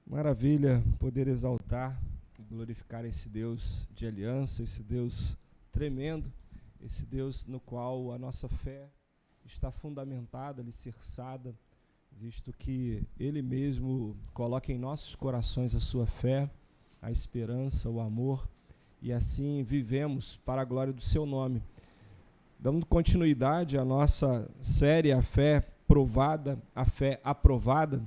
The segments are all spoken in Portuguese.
Maravilha poder exaltar e glorificar esse Deus de aliança, esse Deus tremendo, esse Deus no qual a nossa fé está fundamentada, alicerçada, visto que Ele mesmo coloca em nossos corações a sua fé, a esperança, o amor, e assim vivemos para a glória do seu nome. Dando continuidade à nossa série A Fé Provada, a Fé Aprovada,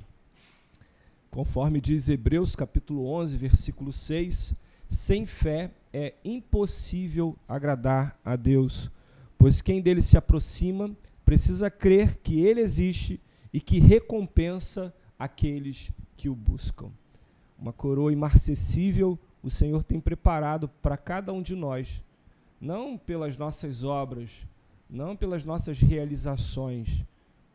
conforme diz Hebreus capítulo 11, versículo 6, sem fé é impossível agradar a Deus, pois quem dele se aproxima precisa crer que ele existe e que recompensa aqueles que o buscam. Uma coroa imarcessível o Senhor tem preparado para cada um de nós, não pelas nossas obras, não pelas nossas realizações,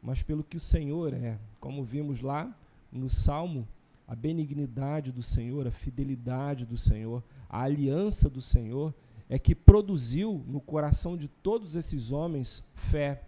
mas pelo que o Senhor é. Como vimos lá no Salmo, a benignidade do Senhor, a fidelidade do Senhor, a aliança do Senhor é que produziu no coração de todos esses homens fé.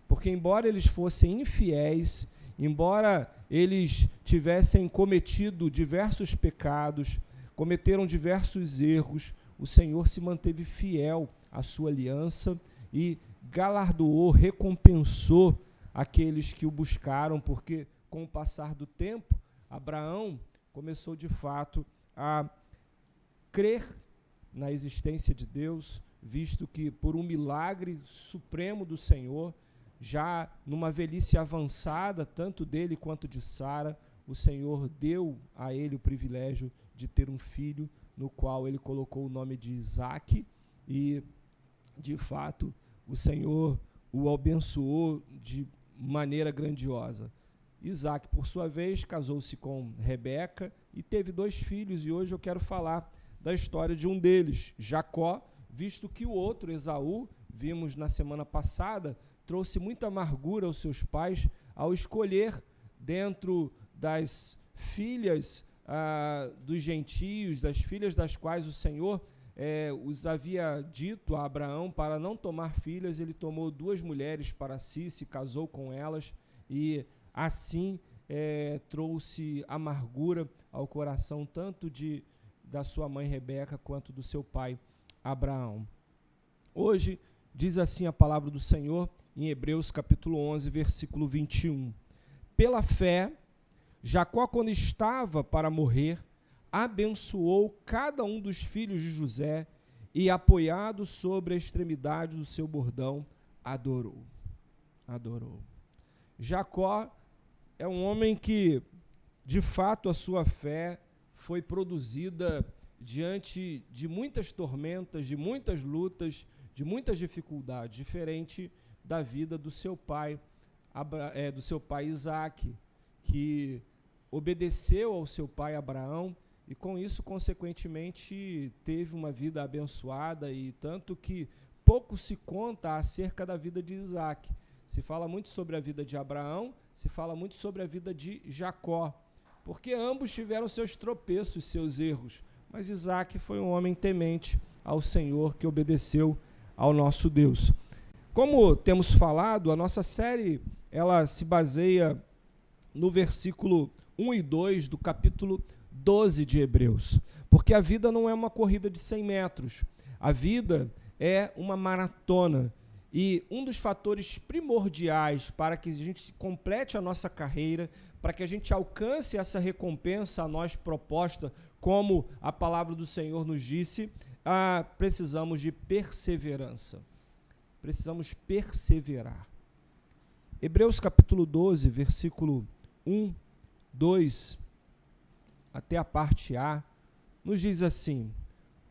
Porque embora eles fossem infiéis, embora eles tivessem cometido diversos pecados, cometeram diversos erros, o Senhor se manteve fiel à sua aliança e galardoou, recompensou aqueles que o buscaram, porque com o passar do tempo, Abraão começou de fato a crer na existência de Deus, visto que por um milagre supremo do Senhor, já numa velhice avançada, tanto dele quanto de Sara, o Senhor deu a ele o privilégio de ter um filho, no qual ele colocou o nome de Isaque, e de fato o Senhor o abençoou de maneira grandiosa. Isaque, por sua vez, casou-se com Rebeca e teve 2 filhos, e hoje eu quero falar da história de um deles, Jacó, visto que o outro, Esaú, vimos na semana passada, trouxe muita amargura aos seus pais ao escolher dentro das filhas dos gentios, das filhas das quais o Senhor os havia dito a Abraão para não tomar filhas. Ele tomou 2 mulheres para si, se casou com elas e assim trouxe amargura ao coração tanto da sua mãe Rebeca quanto do seu pai Abraão. Hoje diz assim a palavra do Senhor em Hebreus capítulo 11, versículo 21. Pela fé, Jacó, quando estava para morrer, abençoou cada um dos filhos de José e, apoiado sobre a extremidade do seu bordão, adorou. Jacó é um homem que, de fato, a sua fé foi produzida diante de muitas tormentas, de muitas lutas, de muitas dificuldades, diferente da vida do seu pai Isaque, que obedeceu ao seu pai Abraão e com isso, consequentemente, teve uma vida abençoada, e tanto que pouco se conta acerca da vida de Isaque. Se fala muito sobre a vida de Abraão, se fala muito sobre a vida de Jacó, porque ambos tiveram seus tropeços, seus erros, mas Isaque foi um homem temente ao Senhor, que obedeceu ao nosso Deus. Como temos falado, a nossa série ela se baseia no versículo 1 e 2 do capítulo 12 de Hebreus, porque a vida não é uma corrida de 100 metros, a vida é uma maratona, e um dos fatores primordiais para que a gente complete a nossa carreira, para que a gente alcance essa recompensa a nós proposta, como a palavra do Senhor nos disse, precisamos de perseverança. Precisamos perseverar. Hebreus capítulo 12, versículo 1, 2, até a parte A, nos diz assim: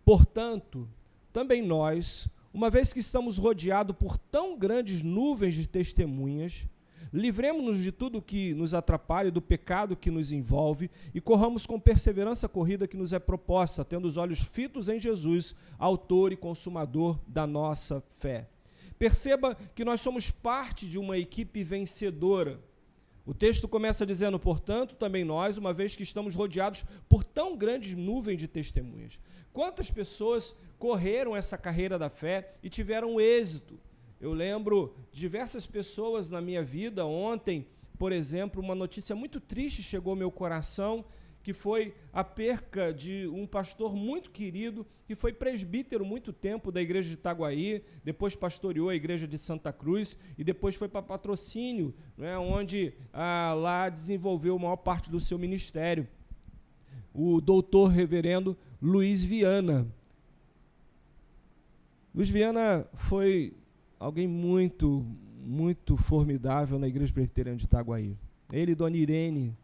portanto, também nós, uma vez que estamos rodeados por tão grandes nuvens de testemunhas, livremo-nos de tudo que nos atrapalha, do pecado que nos envolve, e corramos com perseverança a corrida que nos é proposta, tendo os olhos fitos em Jesus, autor e consumador da nossa fé. Perceba que nós somos parte de uma equipe vencedora. O texto começa dizendo, portanto, também nós, uma vez que estamos rodeados por tão grandes nuvens de testemunhas. Quantas pessoas correram essa carreira da fé e tiveram êxito? Eu lembro de diversas pessoas na minha vida. Ontem, por exemplo, uma notícia muito triste chegou ao meu coração, que foi a perca de um pastor muito querido, que foi presbítero muito tempo da igreja de Itaguaí, depois pastoreou a igreja de Santa Cruz e depois foi para Patrocínio, né, onde lá desenvolveu a maior parte do seu ministério. O doutor reverendo Luiz Viana. Luiz Viana foi alguém muito, muito formidável na igreja presbiteriana de Itaguaí. Ele e Dona Irene,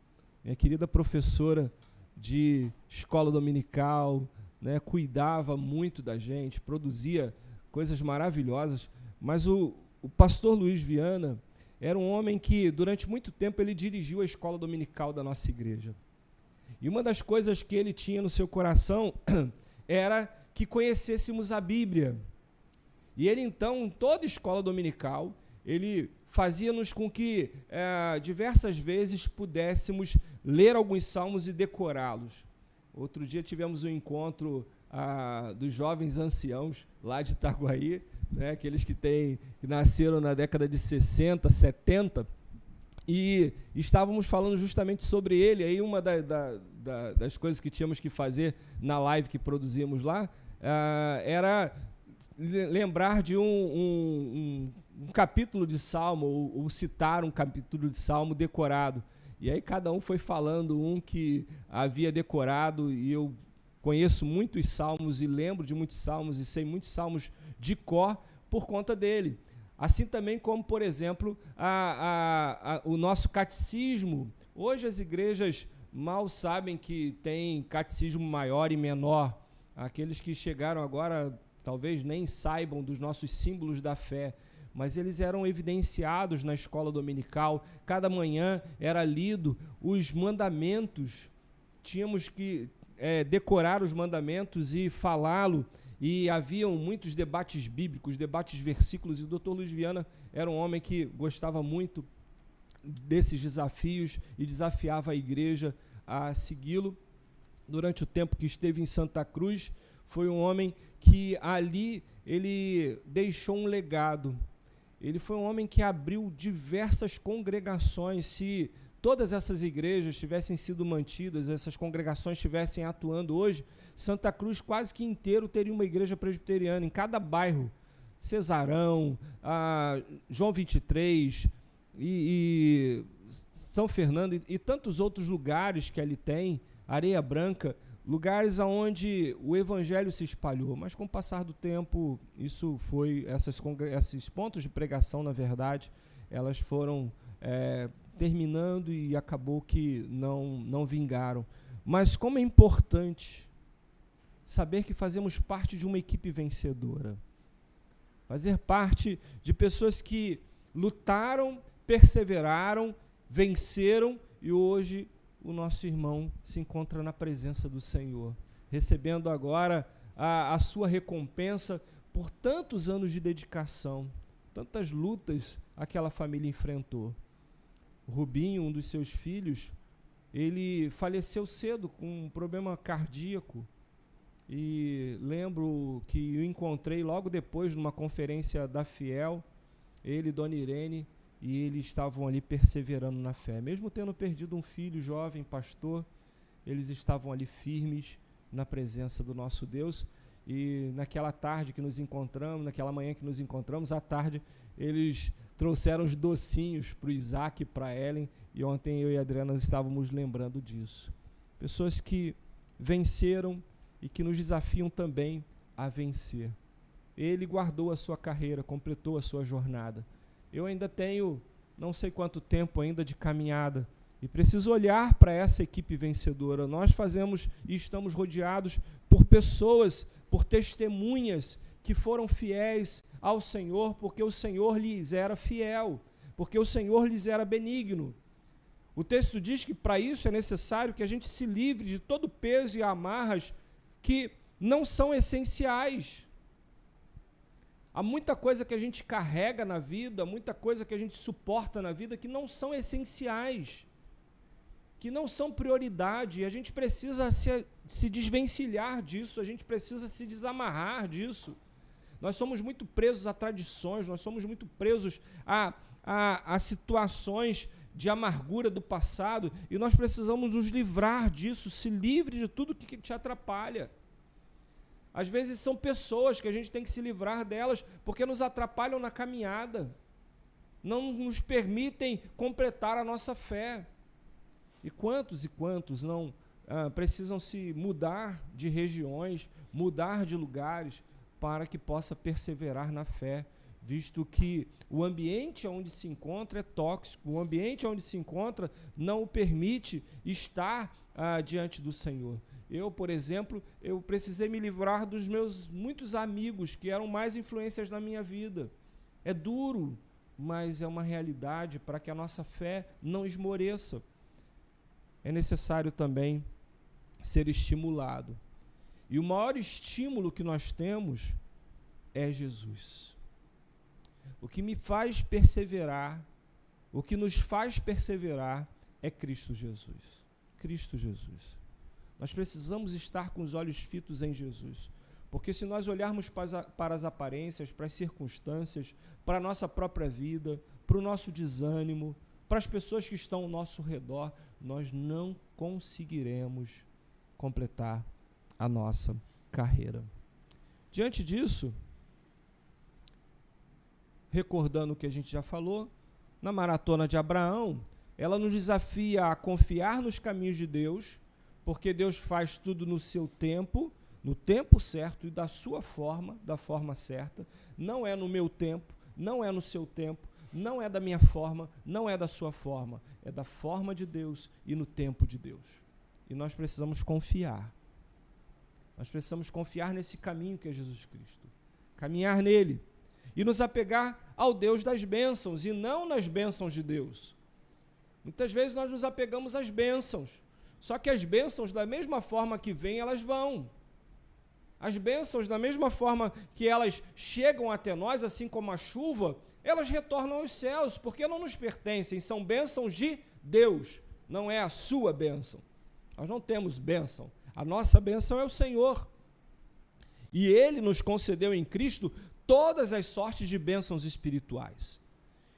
minha querida professora de escola dominical, né, cuidava muito da gente, produzia coisas maravilhosas, mas o pastor Luiz Viana era um homem que, durante muito tempo, ele dirigiu a escola dominical da nossa igreja. E uma das coisas que ele tinha no seu coração era que conhecêssemos a Bíblia. E ele, então, em toda escola dominical, ele fazia-nos com que diversas vezes pudéssemos ler alguns salmos e decorá-los. Outro dia tivemos um encontro dos jovens anciãos lá de Itaguaí, né, aqueles que nasceram na década de 60, 70, e estávamos falando justamente sobre ele. Aí uma das coisas que tínhamos que fazer na live que produzimos lá era lembrar de um capítulo de Salmo, ou citar um capítulo de Salmo decorado. E aí cada um foi falando um que havia decorado, e eu conheço muitos salmos e lembro de muitos salmos e sei muitos salmos de cor por conta dele. Assim também como, por exemplo, o nosso catecismo. Hoje as igrejas mal sabem que tem catecismo maior e menor. Aqueles que chegaram agora talvez nem saibam dos nossos símbolos da fé, mas eles eram evidenciados na escola dominical. Cada manhã era lido os mandamentos, tínhamos que decorar os mandamentos e falá-lo, e haviam muitos debates bíblicos, debates versículos, e o Dr. Luiz Viana era um homem que gostava muito desses desafios e desafiava a igreja a segui-lo. Durante o tempo que esteve em Santa Cruz, foi um homem que ali ele deixou um legado. Ele foi um homem que abriu diversas congregações. Se todas essas igrejas tivessem sido mantidas, essas congregações estivessem atuando hoje, Santa Cruz quase que inteiro teria uma igreja presbiteriana em cada bairro. Cesarão, João 23 e São Fernando e tantos outros lugares que ali tem, Areia Branca, lugares onde o evangelho se espalhou. Mas com o passar do tempo, isso foi, esses pontos de pregação, na verdade, elas foram terminando e acabou que não vingaram. Mas como é importante saber que fazemos parte de uma equipe vencedora. Fazer parte de pessoas que lutaram, perseveraram, venceram, e hoje o nosso irmão se encontra na presença do Senhor, recebendo agora a sua recompensa por tantos anos de dedicação, tantas lutas aquela família enfrentou. O Rubinho, um dos seus filhos, ele faleceu cedo com um problema cardíaco, e lembro que eu encontrei logo depois numa conferência da Fiel, ele e Dona Irene, e eles estavam ali perseverando na fé. Mesmo tendo perdido um filho jovem, pastor, eles estavam ali firmes na presença do nosso Deus. E naquela tarde que nos encontramos, naquela manhã que nos encontramos, à tarde, eles trouxeram os docinhos para o Isaac e para a Ellen, e ontem eu e a Adriana estávamos lembrando disso. Pessoas que venceram e que nos desafiam também a vencer. Ele guardou a sua carreira, completou a sua jornada. Eu ainda tenho não sei quanto tempo ainda de caminhada e preciso olhar para essa equipe vencedora. Nós fazemos e estamos rodeados por pessoas, por testemunhas que foram fiéis ao Senhor, porque o Senhor lhes era fiel, porque o Senhor lhes era benigno. O texto diz que para isso é necessário que a gente se livre de todo peso e amarras que não são essenciais. Há muita coisa que a gente carrega na vida, muita coisa que a gente suporta na vida que não são essenciais, que não são prioridade, e a gente precisa se desvencilhar disso, a gente precisa se desamarrar disso. Nós somos muito presos a tradições, nós somos muito presos a situações de amargura do passado, e nós precisamos nos livrar disso. Se livre de tudo que te atrapalha. Às vezes são pessoas que a gente tem que se livrar delas, porque nos atrapalham na caminhada, não nos permitem completar a nossa fé. E quantos não precisam se mudar de regiões, mudar de lugares, para que possa perseverar na fé, visto que o ambiente onde se encontra é tóxico, o ambiente onde se encontra não o permite estar diante do Senhor. Eu, por exemplo, eu precisei me livrar dos meus muitos amigos que eram mais influências na minha vida. É duro, mas é uma realidade para que a nossa fé não esmoreça. É necessário também ser estimulado. E o maior estímulo que nós temos é Jesus. O que me faz perseverar, o que nos faz perseverar é Cristo Jesus. Cristo Jesus. Nós precisamos estar com os olhos fitos em Jesus, porque se nós olharmos para as aparências, para as circunstâncias, para a nossa própria vida, para o nosso desânimo, para as pessoas que estão ao nosso redor, nós não conseguiremos completar a nossa carreira. Diante disso, recordando o que a gente já falou, na maratona de Abraão, ela nos desafia a confiar nos caminhos de Deus, porque Deus faz tudo no seu tempo, no tempo certo e da sua forma, da forma certa. Não é no meu tempo, não é no seu tempo, não é da minha forma, não é da sua forma. É da forma de Deus e no tempo de Deus. E nós precisamos confiar. Nós precisamos confiar nesse caminho que é Jesus Cristo. Caminhar nele. E nos apegar ao Deus das bênçãos e não nas bênçãos de Deus. Muitas vezes nós nos apegamos às bênçãos. Só que as bênçãos, da mesma forma que vêm, elas vão. As bênçãos, da mesma forma que elas chegam até nós, assim como a chuva, elas retornam aos céus, porque não nos pertencem, são bênçãos de Deus, não é a sua bênção. Nós não temos bênção, a nossa bênção é o Senhor. E Ele nos concedeu em Cristo todas as sortes de bênçãos espirituais.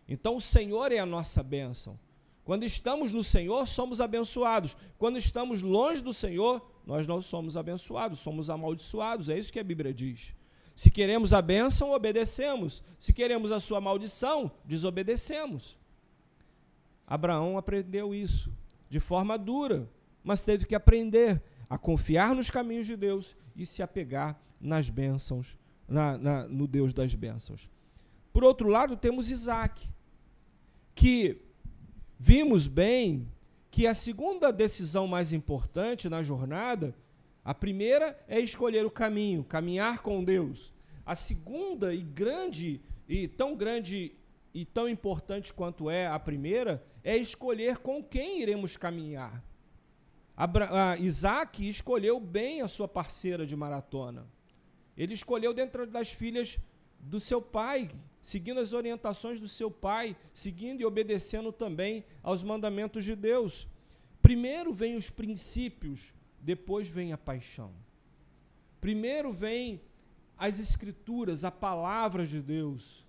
Então o Senhor é a nossa bênção. Quando estamos no Senhor, somos abençoados. Quando estamos longe do Senhor, nós não somos abençoados, somos amaldiçoados. É isso que a Bíblia diz. Se queremos a bênção, obedecemos. Se queremos a sua maldição, desobedecemos. Abraão aprendeu isso de forma dura, mas teve que aprender a confiar nos caminhos de Deus e se apegar nas bênçãos, no Deus das bênçãos. Por outro lado, temos Isaac, que vimos bem que a segunda decisão mais importante na jornada, a primeira é escolher o caminho, caminhar com Deus. A segunda e tão importante quanto é a primeira, é escolher com quem iremos caminhar. Isaac escolheu bem a sua parceira de maratona. Ele escolheu dentro das filhas do seu pai, seguindo as orientações do seu pai, seguindo e obedecendo também aos mandamentos de Deus. Primeiro vem os princípios, depois vem a paixão. Primeiro vem as escrituras, a palavra de Deus.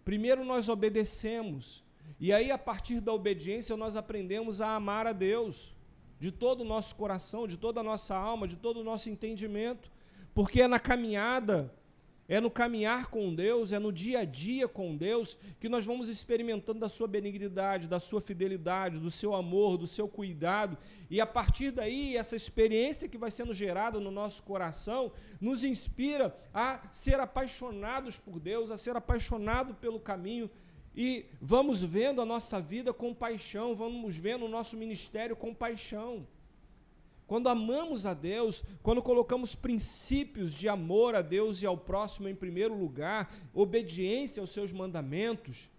Primeiro nós obedecemos, e aí a partir da obediência nós aprendemos a amar a Deus, de todo o nosso coração, de toda a nossa alma, de todo o nosso entendimento, porque é na caminhada, é no caminhar com Deus, é no dia a dia com Deus, que nós vamos experimentando da sua benignidade, da sua fidelidade, do seu amor, do seu cuidado, e a partir daí, essa experiência que vai sendo gerada no nosso coração, nos inspira a ser apaixonados por Deus, a ser apaixonado pelo caminho, e vamos vendo a nossa vida com paixão, vamos vendo o nosso ministério com paixão. Quando amamos a Deus, quando colocamos princípios de amor a Deus e ao próximo em primeiro lugar, obediência aos seus mandamentos,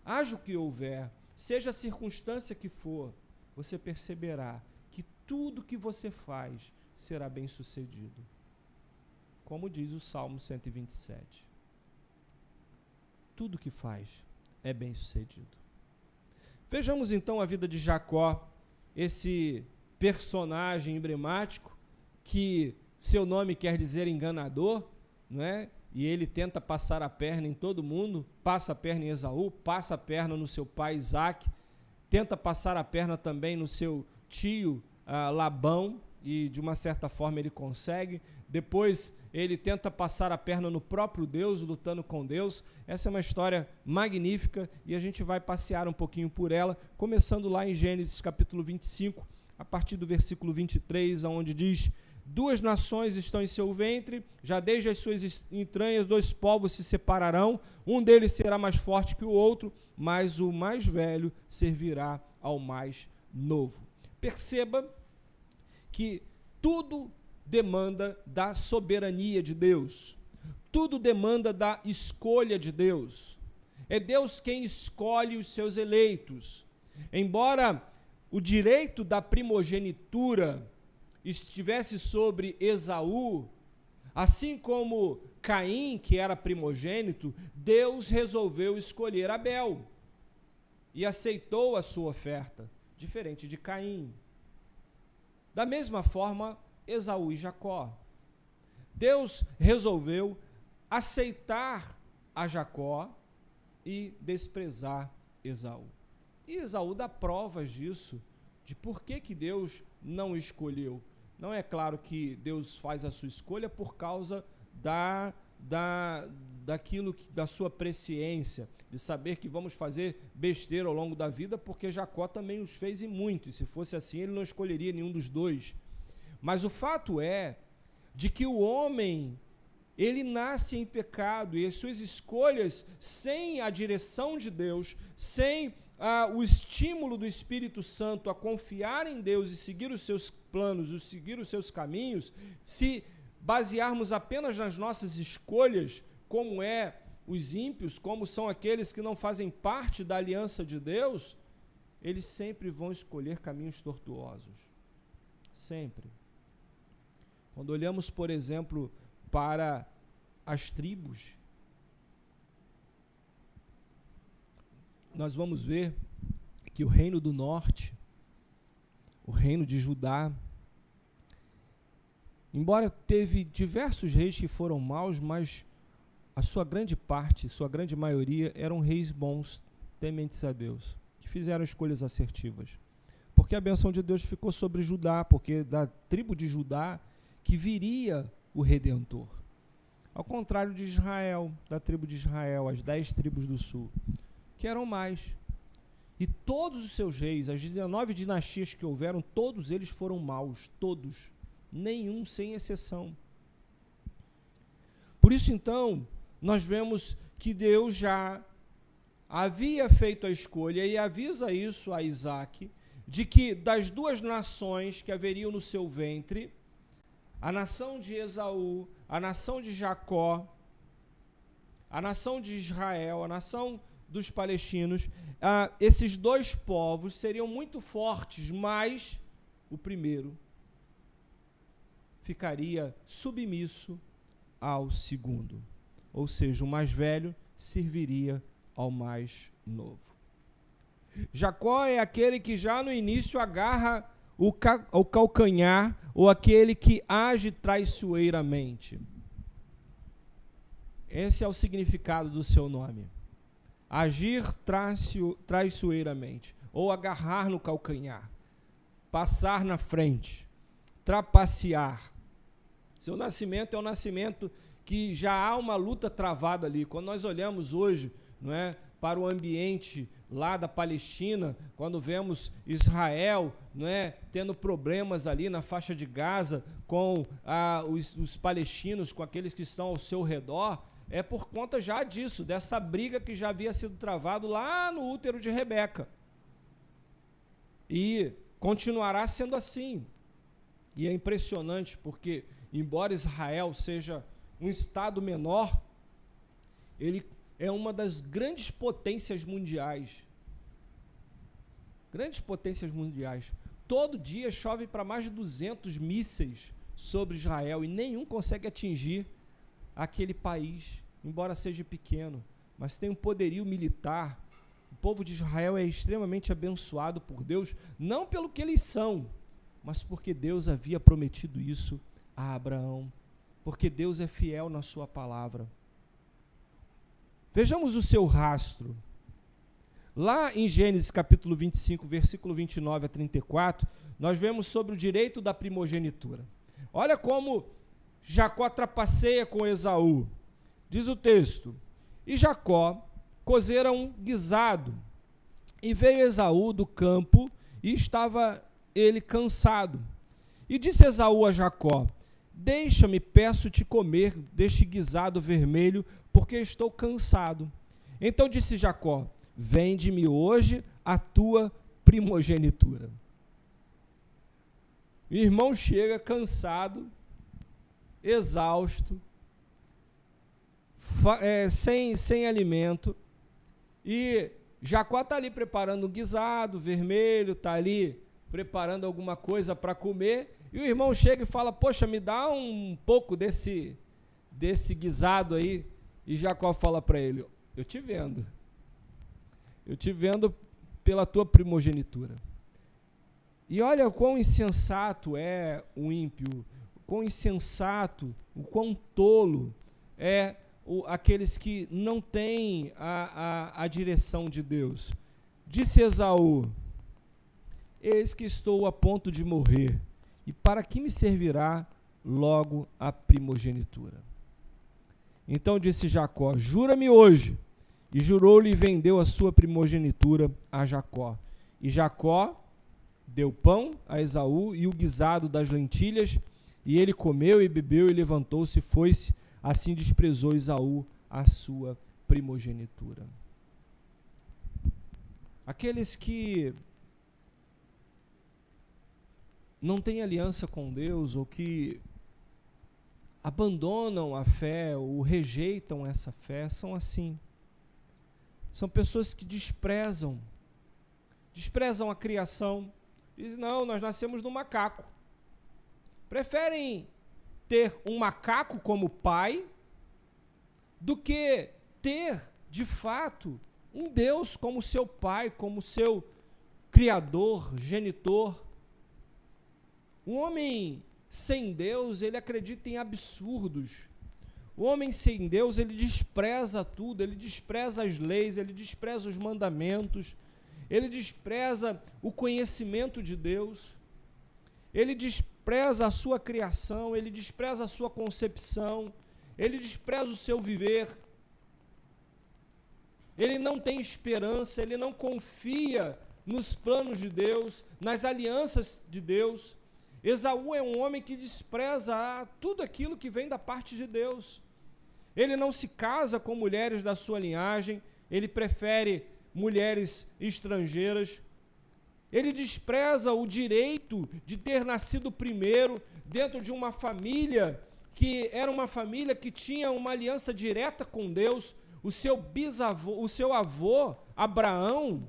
haja o que houver, seja a circunstância que for, você perceberá que tudo que você faz será bem sucedido. Como diz o Salmo 127. Tudo que faz é bem sucedido. Vejamos então a vida de Jacó, esse personagem emblemático, que seu nome quer dizer enganador, não é? E ele tenta passar a perna em todo mundo, passa a perna em Esaú, passa a perna no seu pai Isaac, tenta passar a perna também no seu tio Labão, e de uma certa forma ele consegue. Depois ele tenta passar a perna no próprio Deus, lutando com Deus. Essa é uma história magnífica e a gente vai passear um pouquinho por ela, começando lá em Gênesis capítulo 25, a partir do versículo 23, onde diz: 2 nações estão em seu ventre, já desde as suas entranhas 2 povos se separarão, um deles será mais forte que o outro, mas o mais velho servirá ao mais novo. Perceba que tudo demanda da soberania de Deus, tudo demanda da escolha de Deus. É Deus quem escolhe os seus eleitos. Embora o direito da primogenitura estivesse sobre Esaú, assim como Caim, que era primogênito, Deus resolveu escolher Abel e aceitou a sua oferta, diferente de Caim. Da mesma forma, Esaú e Jacó. Deus resolveu aceitar a Jacó e desprezar Esaú. E Esaú dá provas disso, de por que Deus não escolheu. Não é claro que Deus faz a sua escolha por causa da sua presciência, de saber que vamos fazer besteira ao longo da vida, porque Jacó também os fez e muito, e se fosse assim ele não escolheria nenhum dos dois. Mas o fato é de que o homem, ele nasce em pecado, e as suas escolhas, sem a direção de Deus, sem o estímulo do Espírito Santo a confiar em Deus e seguir os seus planos, seguir os seus caminhos, se basearmos apenas nas nossas escolhas, como os ímpios, como são aqueles que não fazem parte da aliança de Deus, eles sempre vão escolher caminhos tortuosos. Sempre. Quando olhamos, por exemplo, para as tribos, nós vamos ver que o reino do norte, o reino de Judá, embora teve diversos reis que foram maus, mas a sua grande parte, sua grande maioria, eram reis bons, tementes a Deus, que fizeram escolhas assertivas. Porque a bênção de Deus ficou sobre Judá, porque da tribo de Judá que viria o Redentor. Ao contrário de Israel, da tribo de Israel, as 10 tribos do sul, que eram mais. E todos os seus reis, as 19 dinastias que houveram, todos eles foram maus, todos, nenhum sem exceção. Por isso, então, nós vemos que Deus já havia feito a escolha e avisa isso a Isaque, de que das 2 nações que haveriam no seu ventre, a nação de Esaú, a nação de Jacó, a nação de Israel, a nação dos palestinos, esses 2 povos seriam muito fortes, mas o primeiro ficaria submisso ao segundo. Ou seja, o mais velho serviria ao mais novo. Jacó é aquele que já no início agarra o calcanhar, ou aquele que age traiçoeiramente. Esse é o significado do seu nome. Agir traiçoeiramente, ou agarrar no calcanhar, passar na frente, trapacear. Seu nascimento é um nascimento que já há uma luta travada ali. Quando nós olhamos hoje, não é, para o ambiente lá da Palestina, quando vemos Israel, não é, tendo problemas ali na faixa de Gaza com os palestinos, com aqueles que estão ao seu redor, é por conta já disso, dessa briga que já havia sido travado lá no útero de Rebeca. E continuará sendo assim. E é impressionante porque, embora Israel seja um estado menor, ele é uma das grandes potências mundiais. Grandes potências mundiais. Todo dia chove para mais de 200 mísseis sobre Israel e nenhum consegue atingir aquele país, embora seja pequeno, mas tem um poderio militar. O povo de Israel é extremamente abençoado por Deus, não pelo que eles são, mas porque Deus havia prometido isso a Abraão, porque Deus é fiel na sua palavra. Vejamos o seu rastro. Lá em Gênesis capítulo 25, versículo 29 a 34, nós vemos sobre o direito da primogenitura. Olha como Jacó trapaceia com Esaú. Diz o texto: e Jacó cozera um guisado, e veio Esaú do campo, e estava ele cansado. E disse Esaú a Jacó: deixa-me, peço-te, comer deste guisado vermelho, porque estou cansado. Então disse Jacó: vende-me hoje a tua primogenitura. O irmão chega cansado, exausto, sem alimento, e Jacó está ali preparando um guisado vermelho, está ali preparando alguma coisa para comer, e o irmão chega e fala: poxa, me dá um pouco desse guisado aí. E Jacó fala para ele: eu te vendo pela tua primogenitura. E olha o quão insensato é o ímpio, o quão insensato, o quão tolo é aqueles que não têm a direção de Deus. Disse Esaú: eis que estou a ponto de morrer, e para que me servirá logo a primogenitura? Então disse Jacó: jura-me hoje. E jurou-lhe e vendeu a sua primogenitura a Jacó. E Jacó deu pão a Esaú e o guisado das lentilhas, e ele comeu e bebeu e levantou-se e foi-se. Assim desprezou Esaú a sua primogenitura. Aqueles que não têm aliança com Deus, ou que abandonam a fé, ou rejeitam essa fé, são assim. São pessoas que desprezam a criação. Dizem: não, nós nascemos do macaco. Preferem ter um macaco como pai do que ter, de fato, um Deus como seu pai, como seu criador, genitor. Um homem sem Deus, ele acredita em absurdos. O homem sem Deus, ele despreza tudo, ele despreza as leis, ele despreza os mandamentos, ele despreza o conhecimento de Deus, ele despreza a sua criação, ele despreza a sua concepção, ele despreza o seu viver, ele não tem esperança, ele não confia nos planos de Deus, nas alianças de Deus. Esaú é um homem que despreza tudo aquilo que vem da parte de Deus. Ele não se casa com mulheres da sua linhagem, ele prefere mulheres estrangeiras. Ele despreza o direito de ter nascido primeiro dentro de uma família que era uma família que tinha uma aliança direta com Deus. O seu bisavô, o seu avô, Abraão,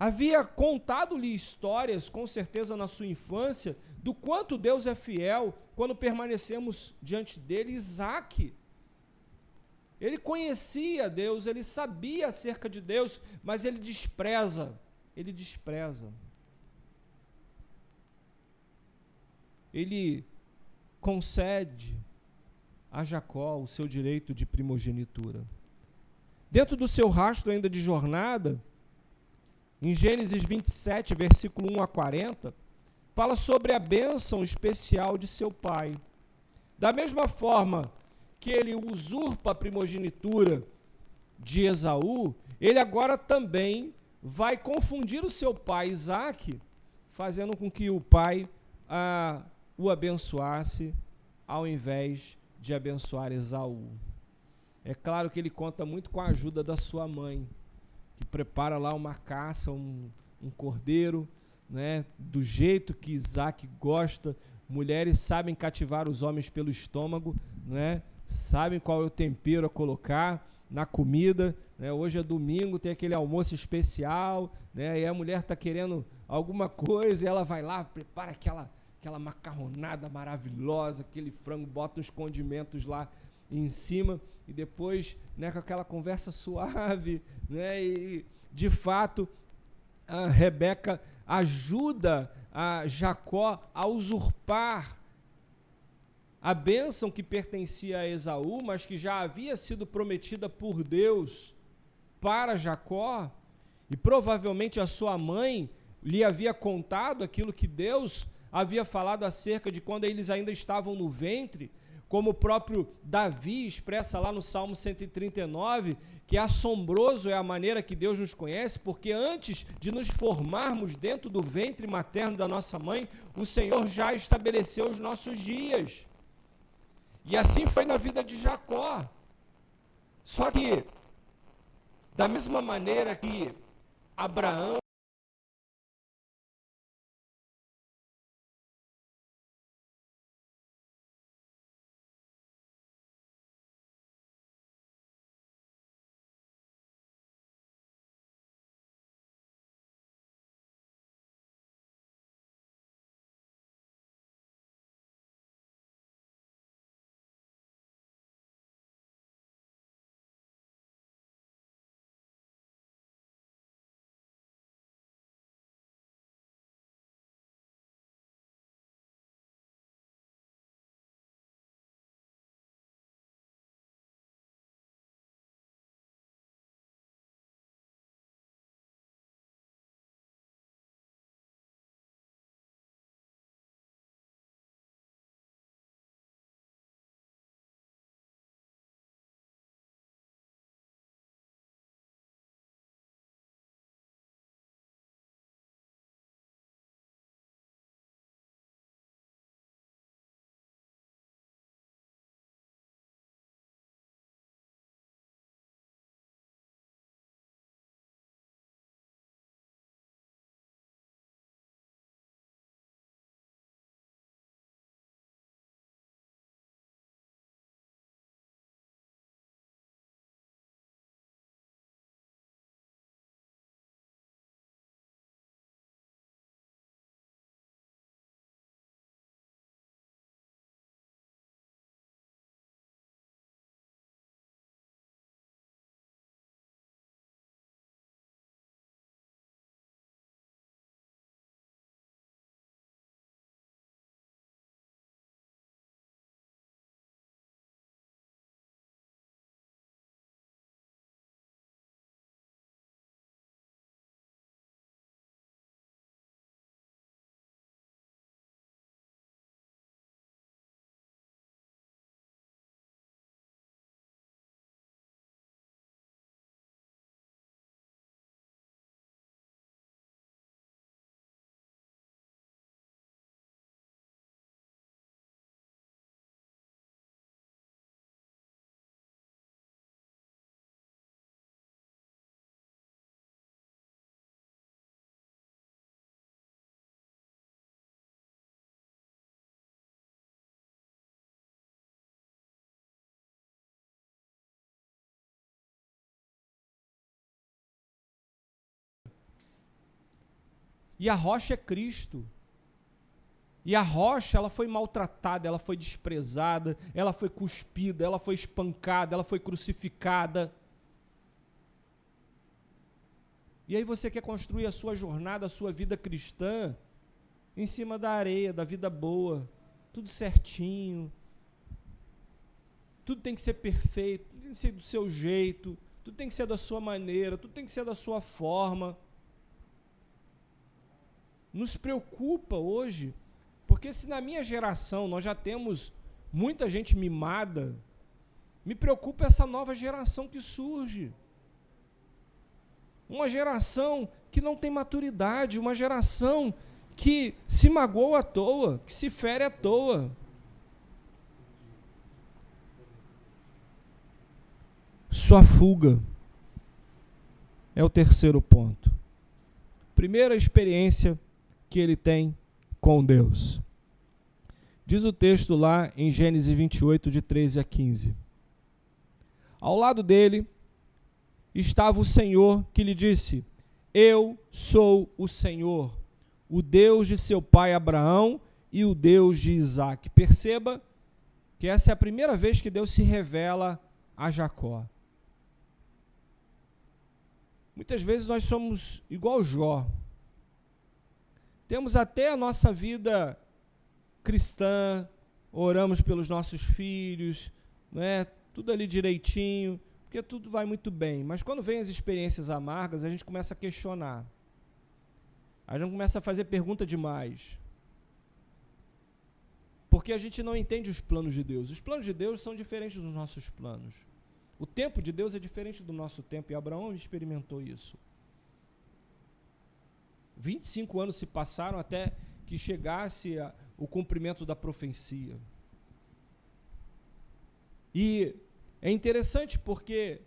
havia contado-lhe histórias, com certeza na sua infância, do quanto Deus é fiel quando permanecemos diante dele. Isaac, ele conhecia Deus, ele sabia acerca de Deus, mas ele despreza. Ele concede a Jacó o seu direito de primogenitura. Dentro do seu rastro ainda de jornada, em Gênesis 27, versículo 1 a 40, fala sobre a bênção especial de seu pai. Da mesma forma que ele usurpa a primogenitura de Esaú, ele agora também vai confundir o seu pai Isaque, fazendo com que o pai o abençoasse ao invés de abençoar Esaú. É claro que ele conta muito com a ajuda da sua mãe, que prepara lá uma caça, um cordeiro, né, do jeito que Isaac gosta. Mulheres sabem cativar os homens pelo estômago, né, sabem qual é o tempero a colocar na comida, né. Hoje é domingo, tem aquele almoço especial, né, e a mulher está querendo alguma coisa, e ela vai lá, prepara aquela macarronada maravilhosa, aquele frango, bota os condimentos lá em cima, e depois, né, com aquela conversa suave, né, e de fato a Rebeca ajuda a Jacó a usurpar a bênção que pertencia a Esaú, mas que já havia sido prometida por Deus para Jacó, e provavelmente a sua mãe lhe havia contado aquilo que Deus havia falado acerca de quando eles ainda estavam no ventre, como o próprio Davi expressa lá no Salmo 139, que assombroso é a maneira que Deus nos conhece, porque antes de nos formarmos dentro do ventre materno da nossa mãe, o Senhor já estabeleceu os nossos dias. E assim foi na vida de Jacó. Só que, da mesma maneira que Abraão e a rocha é Cristo. E a rocha, ela foi maltratada, ela foi desprezada, ela foi cuspida, ela foi espancada, ela foi crucificada. E aí você quer construir a sua jornada, a sua vida cristã, em cima da areia, da vida boa, tudo certinho, tudo tem que ser perfeito, tudo tem que ser do seu jeito, tudo tem que ser da sua maneira, tudo tem que ser da sua forma. Nos preocupa hoje, porque se na minha geração nós já temos muita gente mimada, me preocupa essa nova geração que surge. Uma geração que não tem maturidade, uma geração que se magoa à toa, que se fere à toa. Sua fuga é o terceiro ponto. Primeira experiência que ele tem com Deus. Diz o texto lá em Gênesis 28, de 13 a 15. Ao lado dele estava o Senhor que lhe disse: Eu sou o Senhor, o Deus de seu pai Abraão e o Deus de Isaque. Perceba que essa é a primeira vez que Deus se revela a Jacó. Muitas vezes nós somos igual Jó. Temos até a nossa vida cristã, oramos pelos nossos filhos, não é? Tudo ali direitinho, porque tudo vai muito bem. Mas quando vem as experiências amargas, a gente começa a questionar. A gente começa a fazer pergunta demais. Porque a gente não entende os planos de Deus. Os planos de Deus são diferentes dos nossos planos. O tempo de Deus é diferente do nosso tempo, e Abraão experimentou isso. 25 anos se passaram até que chegasse o cumprimento da profecia. E é interessante porque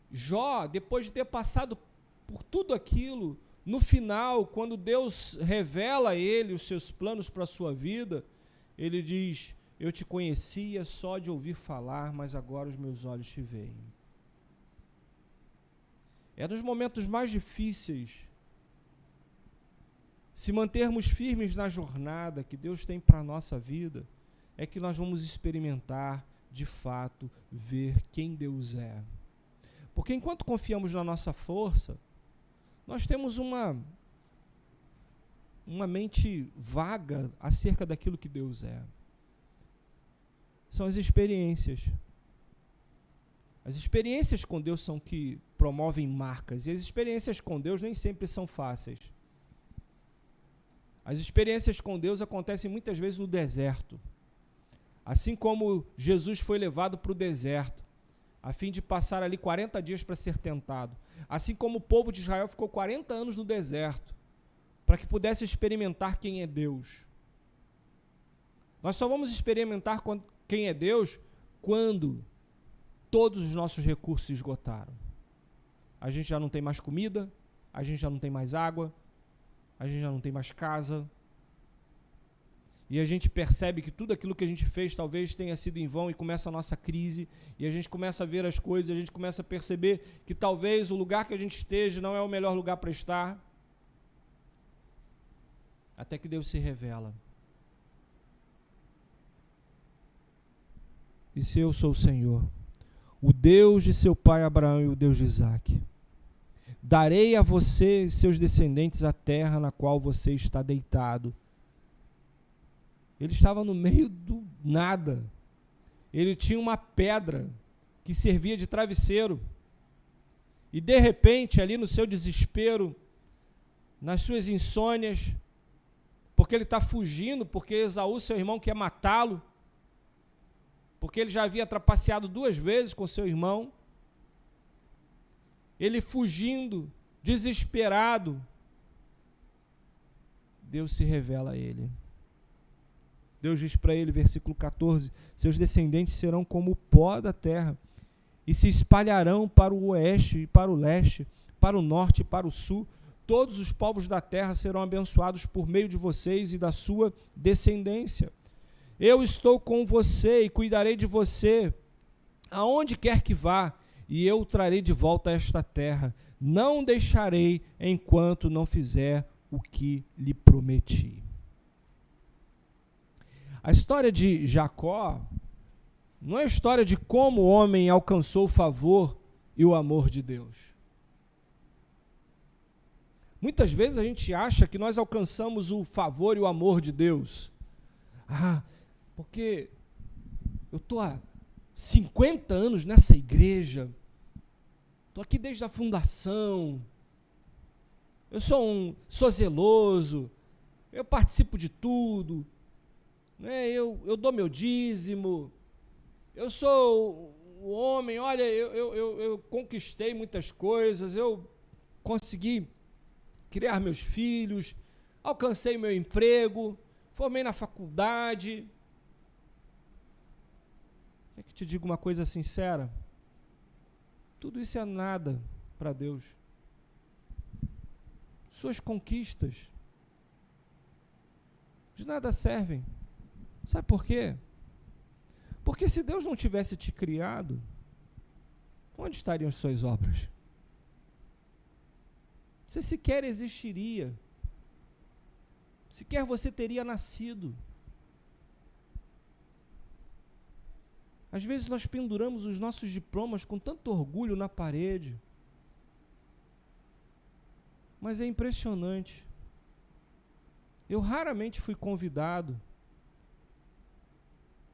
Jó, depois de ter passado por tudo aquilo, no final, quando Deus revela a ele os seus planos para a sua vida, ele diz: eu te conhecia só de ouvir falar, mas agora os meus olhos te veem. É nos momentos mais difíceis, se mantermos firmes na jornada que Deus tem para a nossa vida, é que nós vamos experimentar, de fato, ver quem Deus é. Porque enquanto confiamos na nossa força, nós temos uma mente vaga acerca daquilo que Deus é. São as experiências. As experiências com Deus são que promovem marcas, e as experiências com Deus nem sempre são fáceis. As experiências com Deus acontecem muitas vezes no deserto. Assim como Jesus foi levado para o deserto, a fim de passar ali 40 dias para ser tentado. Assim como o povo de Israel ficou 40 anos no deserto, para que pudesse experimentar quem é Deus. Nós só vamos experimentar quem é Deus quando todos os nossos recursos se esgotaram. A gente já não tem mais comida, a gente já não tem mais água, a gente já não tem mais casa. E a gente percebe que tudo aquilo que a gente fez talvez tenha sido em vão, e começa a nossa crise, e a gente começa a ver as coisas, a gente começa a perceber que talvez o lugar que a gente esteja não é o melhor lugar para estar. Até que Deus se revela. E se eu sou o Senhor, o Deus de seu pai Abraão e o Deus de Isaque, darei a você e seus descendentes a terra na qual você está deitado. Ele estava no meio do nada. Ele tinha uma pedra que servia de travesseiro. E de repente, ali no seu desespero, nas suas insônias, porque ele está fugindo, porque Esaú, seu irmão, quer matá-lo, porque ele já havia trapaceado 2 vezes com seu irmão, ele fugindo, desesperado, Deus se revela a ele. Deus diz para ele, versículo 14, seus descendentes serão como o pó da terra, e se espalharão para o oeste e para o leste, para o norte e para o sul. Todos os povos da terra serão abençoados por meio de vocês e da sua descendência. Eu estou com você e cuidarei de você, aonde quer que vá, e eu o trarei de volta a esta terra. Não deixarei enquanto não fizer o que lhe prometi. A história de Jacó não é a história de como o homem alcançou o favor e o amor de Deus. Muitas vezes a gente acha que nós alcançamos o favor e o amor de Deus. Porque eu estou há 50 anos nessa igreja, estou aqui desde a fundação, eu sou zeloso, eu participo de tudo, né? Eu dou meu dízimo, eu sou o homem, olha, eu conquistei muitas coisas, eu consegui criar meus filhos, alcancei meu emprego, formei na faculdade. Quer que te diga uma coisa sincera? Tudo isso é nada para Deus. Suas conquistas de nada servem. Sabe por quê? Porque se Deus não tivesse te criado, onde estariam as suas obras? Você sequer existiria. Sequer você teria nascido. Às vezes nós penduramos os nossos diplomas com tanto orgulho na parede. Mas é impressionante. Eu raramente fui convidado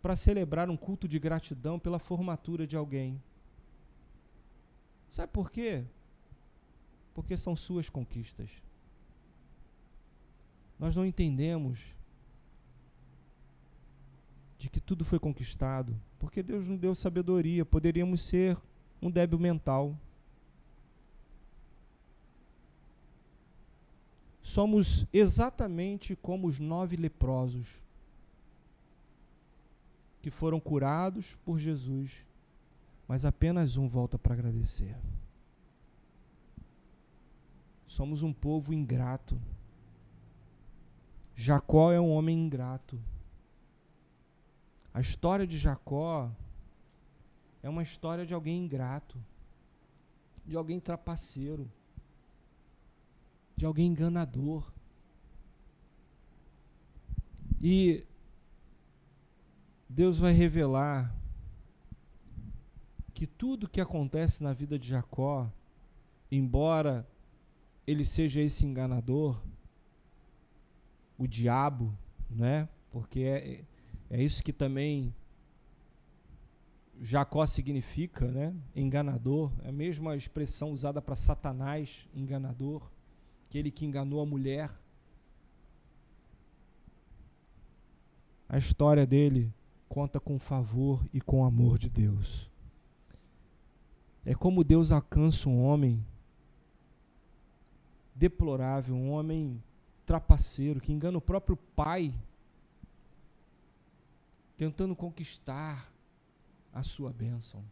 para celebrar um culto de gratidão pela formatura de alguém. Sabe por quê? Porque são suas conquistas. Nós não entendemos de que tudo foi conquistado, porque Deus nos deu sabedoria, poderíamos ser um débil mental. Somos exatamente como os 9 leprosos que foram curados por Jesus, mas apenas um volta para agradecer. Somos um povo ingrato. Jacó é um homem ingrato. A história de Jacó é uma história de alguém ingrato, de alguém trapaceiro, de alguém enganador. E Deus vai revelar que tudo que acontece na vida de Jacó, embora ele seja esse enganador, o diabo, né? Porque é isso que também Jacó significa, né? Enganador, é a mesma expressão usada para Satanás, enganador, aquele que enganou a mulher. A história dele conta com o favor e com o amor de Deus. É como Deus alcança um homem deplorável, um homem trapaceiro, que engana o próprio pai, tentando conquistar a sua bênção.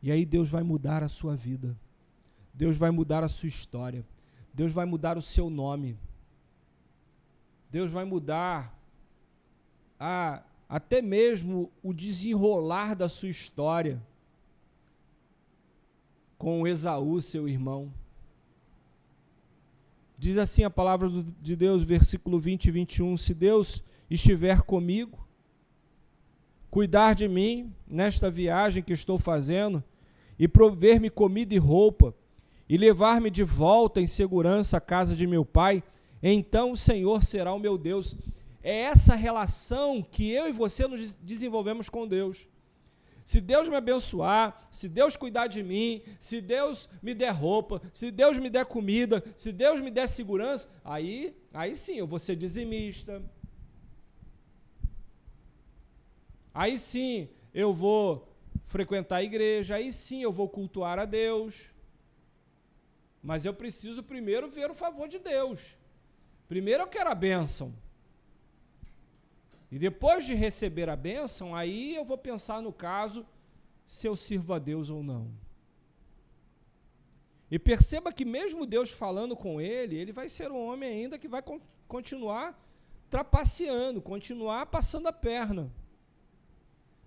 E aí Deus vai mudar a sua vida. Deus vai mudar a sua história. Deus vai mudar o seu nome. Deus vai mudar até mesmo o desenrolar da sua história com Esaú, seu irmão. Diz assim a palavra de Deus, versículo 20 e 21, se Deus estiver comigo, cuidar de mim nesta viagem que estou fazendo, e prover-me comida e roupa, e levar-me de volta em segurança à casa de meu pai, então o Senhor será o meu Deus. É essa relação que eu e você nos desenvolvemos com Deus. Se Deus me abençoar, se Deus cuidar de mim, se Deus me der roupa, se Deus me der comida, se Deus me der segurança, aí sim eu vou ser dizimista. Aí sim eu vou frequentar a igreja, aí sim eu vou cultuar a Deus. Mas eu preciso primeiro ver o favor de Deus. Primeiro eu quero a bênção. E depois de receber a bênção, aí eu vou pensar no caso se eu sirvo a Deus ou não. E perceba que mesmo Deus falando com ele, ele vai ser um homem ainda que vai continuar trapaceando, continuar passando a perna.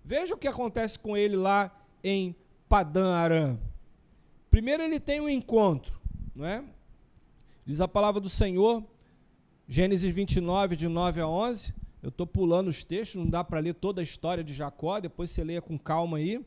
Veja o que acontece com ele lá em Padã Arã. Primeiro ele tem um encontro, não é? Diz a palavra do Senhor, Gênesis 29, de 9 a 11, eu estou pulando os textos, não dá para ler toda a história de Jacó, depois você leia com calma aí.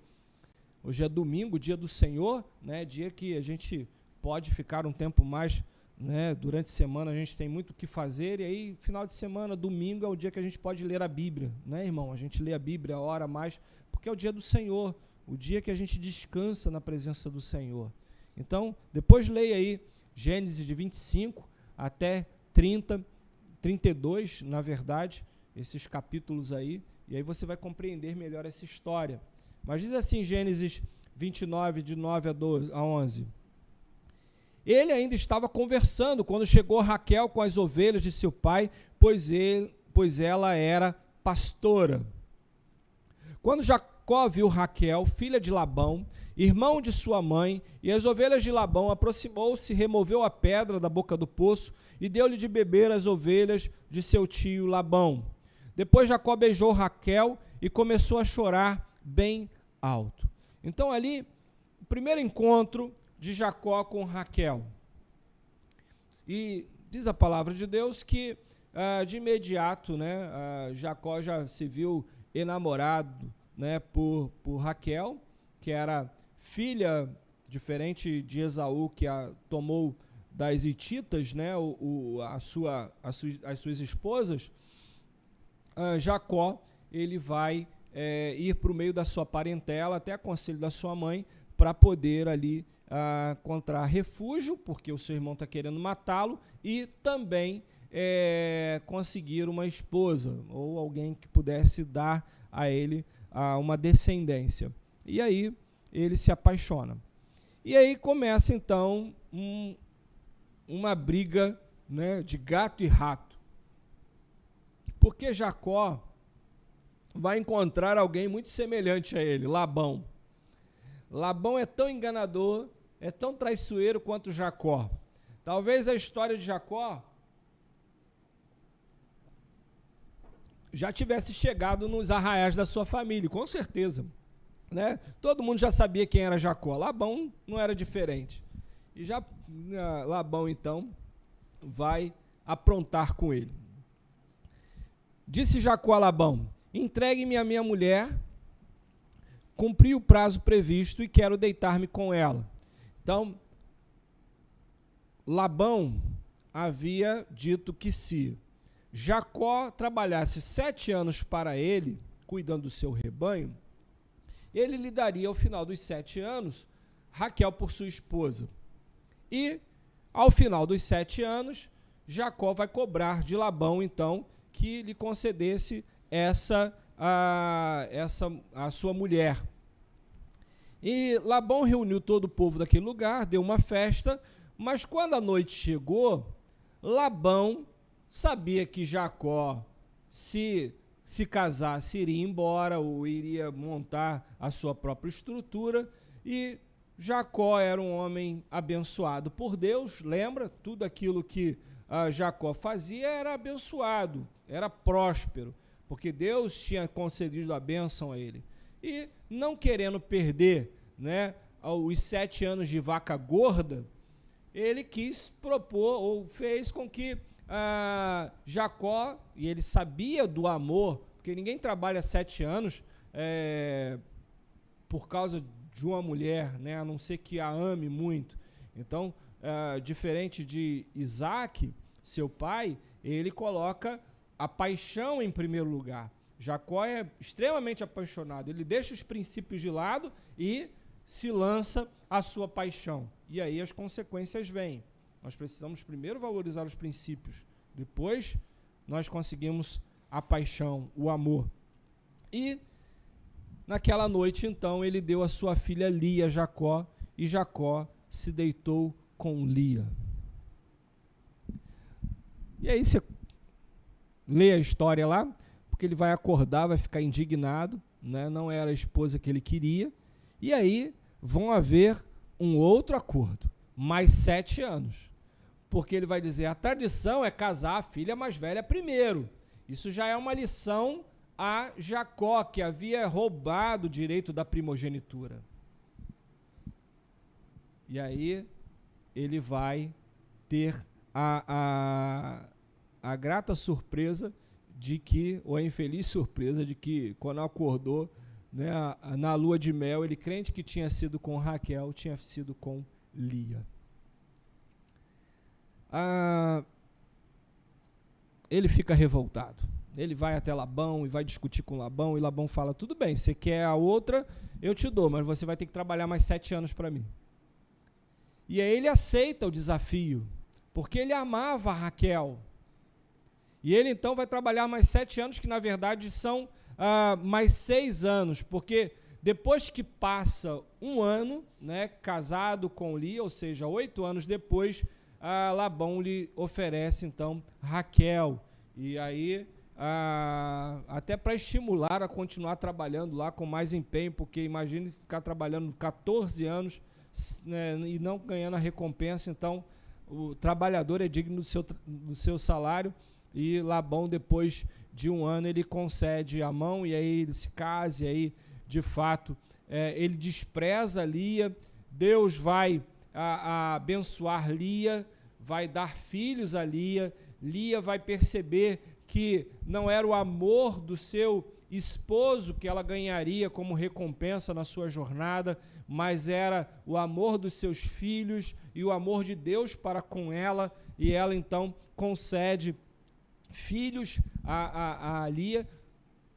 Hoje é domingo, dia do Senhor, né? Dia que a gente pode ficar um tempo mais, né? Durante a semana a gente tem muito o que fazer, e aí final de semana, domingo, é o dia que a gente pode ler a Bíblia, né, irmão? A gente lê a Bíblia a hora mais, porque é o dia do Senhor, o dia que a gente descansa na presença do Senhor. Então, depois leia aí Gênesis de 25 até 30, 32, na verdade, esses capítulos aí, e aí você vai compreender melhor essa história. Mas diz assim, Gênesis 29, de 9 a 11. Ele ainda estava conversando quando chegou Raquel com as ovelhas de seu pai, pois ela era pastora. Quando Jacó viu Raquel, filha de Labão, irmão de sua mãe, e as ovelhas de Labão, aproximou-se, removeu a pedra da boca do poço e deu-lhe de beber as ovelhas de seu tio Labão. Depois Jacó beijou Raquel e começou a chorar bem alto. Então ali, o primeiro encontro de Jacó com Raquel. E diz a palavra de Deus que de imediato, né, Jacó já se viu enamorado, né, por Raquel, que era filha, diferente de Esaú, que tomou das hititas, né, as suas esposas. Jacó, ele vai ir para o meio da sua parentela, até conselho da sua mãe, para poder ali encontrar refúgio, porque o seu irmão está querendo matá-lo, e também conseguir uma esposa ou alguém que pudesse dar a ele uma descendência. E aí ele se apaixona. E aí começa então uma briga, né, de gato e rato. Porque Jacó vai encontrar alguém muito semelhante a ele, Labão. Labão é tão enganador, é tão traiçoeiro quanto Jacó. Talvez a história de Jacó já tivesse chegado nos arraiais da sua família, com certeza, né? Todo mundo já sabia quem era Jacó. Labão não era diferente. E já Labão, então, vai aprontar com ele. Disse Jacó a Labão: entregue-me a minha mulher, cumpri o prazo previsto e quero deitar-me com ela. Então, Labão havia dito que se Jacó trabalhasse 7 anos para ele, cuidando do seu rebanho, ele lhe daria ao final dos 7 anos Raquel por sua esposa. E ao final dos 7 anos, Jacó vai cobrar de Labão, então, que lhe concedesse a sua mulher. E Labão reuniu todo o povo daquele lugar, deu uma festa, mas quando a noite chegou, Labão sabia que Jacó, se casasse, iria embora ou iria montar a sua própria estrutura, e Jacó era um homem abençoado por Deus, lembra? Tudo aquilo que Jacó fazia era abençoado, era próspero, porque Deus tinha concedido a bênção a ele. E não querendo perder, né, os 7 anos de vaca gorda, ele quis propor, ou fez com que Jacó, e ele sabia do amor, porque ninguém trabalha 7 anos por causa de uma mulher, né, a não ser que a ame muito. Então, diferente de Isaac, seu pai, ele coloca a paixão em primeiro lugar. Jacó é extremamente apaixonado, ele deixa os princípios de lado e se lança à sua paixão. E aí as consequências vêm. Nós precisamos primeiro valorizar os princípios, depois nós conseguimos a paixão, o amor. E naquela noite, então, ele deu a sua filha Lia a Jacó, e Jacó se deitou com Lia. E aí você lê a história lá, porque ele vai acordar, vai ficar indignado, né? Não era a esposa que ele queria, e aí vão haver um outro acordo, mais 7 anos, porque ele vai dizer, a tradição é casar a filha mais velha primeiro. Isso já é uma lição a Jacó, que havia roubado o direito da primogenitura. E aí ele vai ter a grata surpresa de que, ou a infeliz surpresa de que, quando acordou, né, na lua de mel, ele, crente que tinha sido com Raquel, tinha sido com Lia. Ele fica revoltado. Ele vai até Labão e vai discutir com Labão, e Labão fala, tudo bem, você quer a outra, eu te dou, mas você vai ter que trabalhar mais 7 anos para mim. E aí ele aceita o desafio, porque ele amava a Raquel. E ele então vai trabalhar mais 7 anos, que na verdade são mais 6 anos, porque depois que passa 1 ano, né, casado com Lia, ou seja, 8 anos depois, Labão lhe oferece então Raquel. E aí, até para estimular a continuar trabalhando lá com mais empenho, porque imagine ficar trabalhando 14 anos, né, e não ganhando a recompensa. Então o trabalhador é digno do seu salário, e Labão, depois de 1 ano, ele concede a mão, e aí ele se casa, e aí de fato ele despreza Lia. Deus vai abençoar Lia, vai dar filhos a Lia. Lia vai perceber que não era o amor do seu esposo que ela ganharia como recompensa na sua jornada, mas era o amor dos seus filhos e o amor de Deus para com ela, e ela então concede filhos a Lia,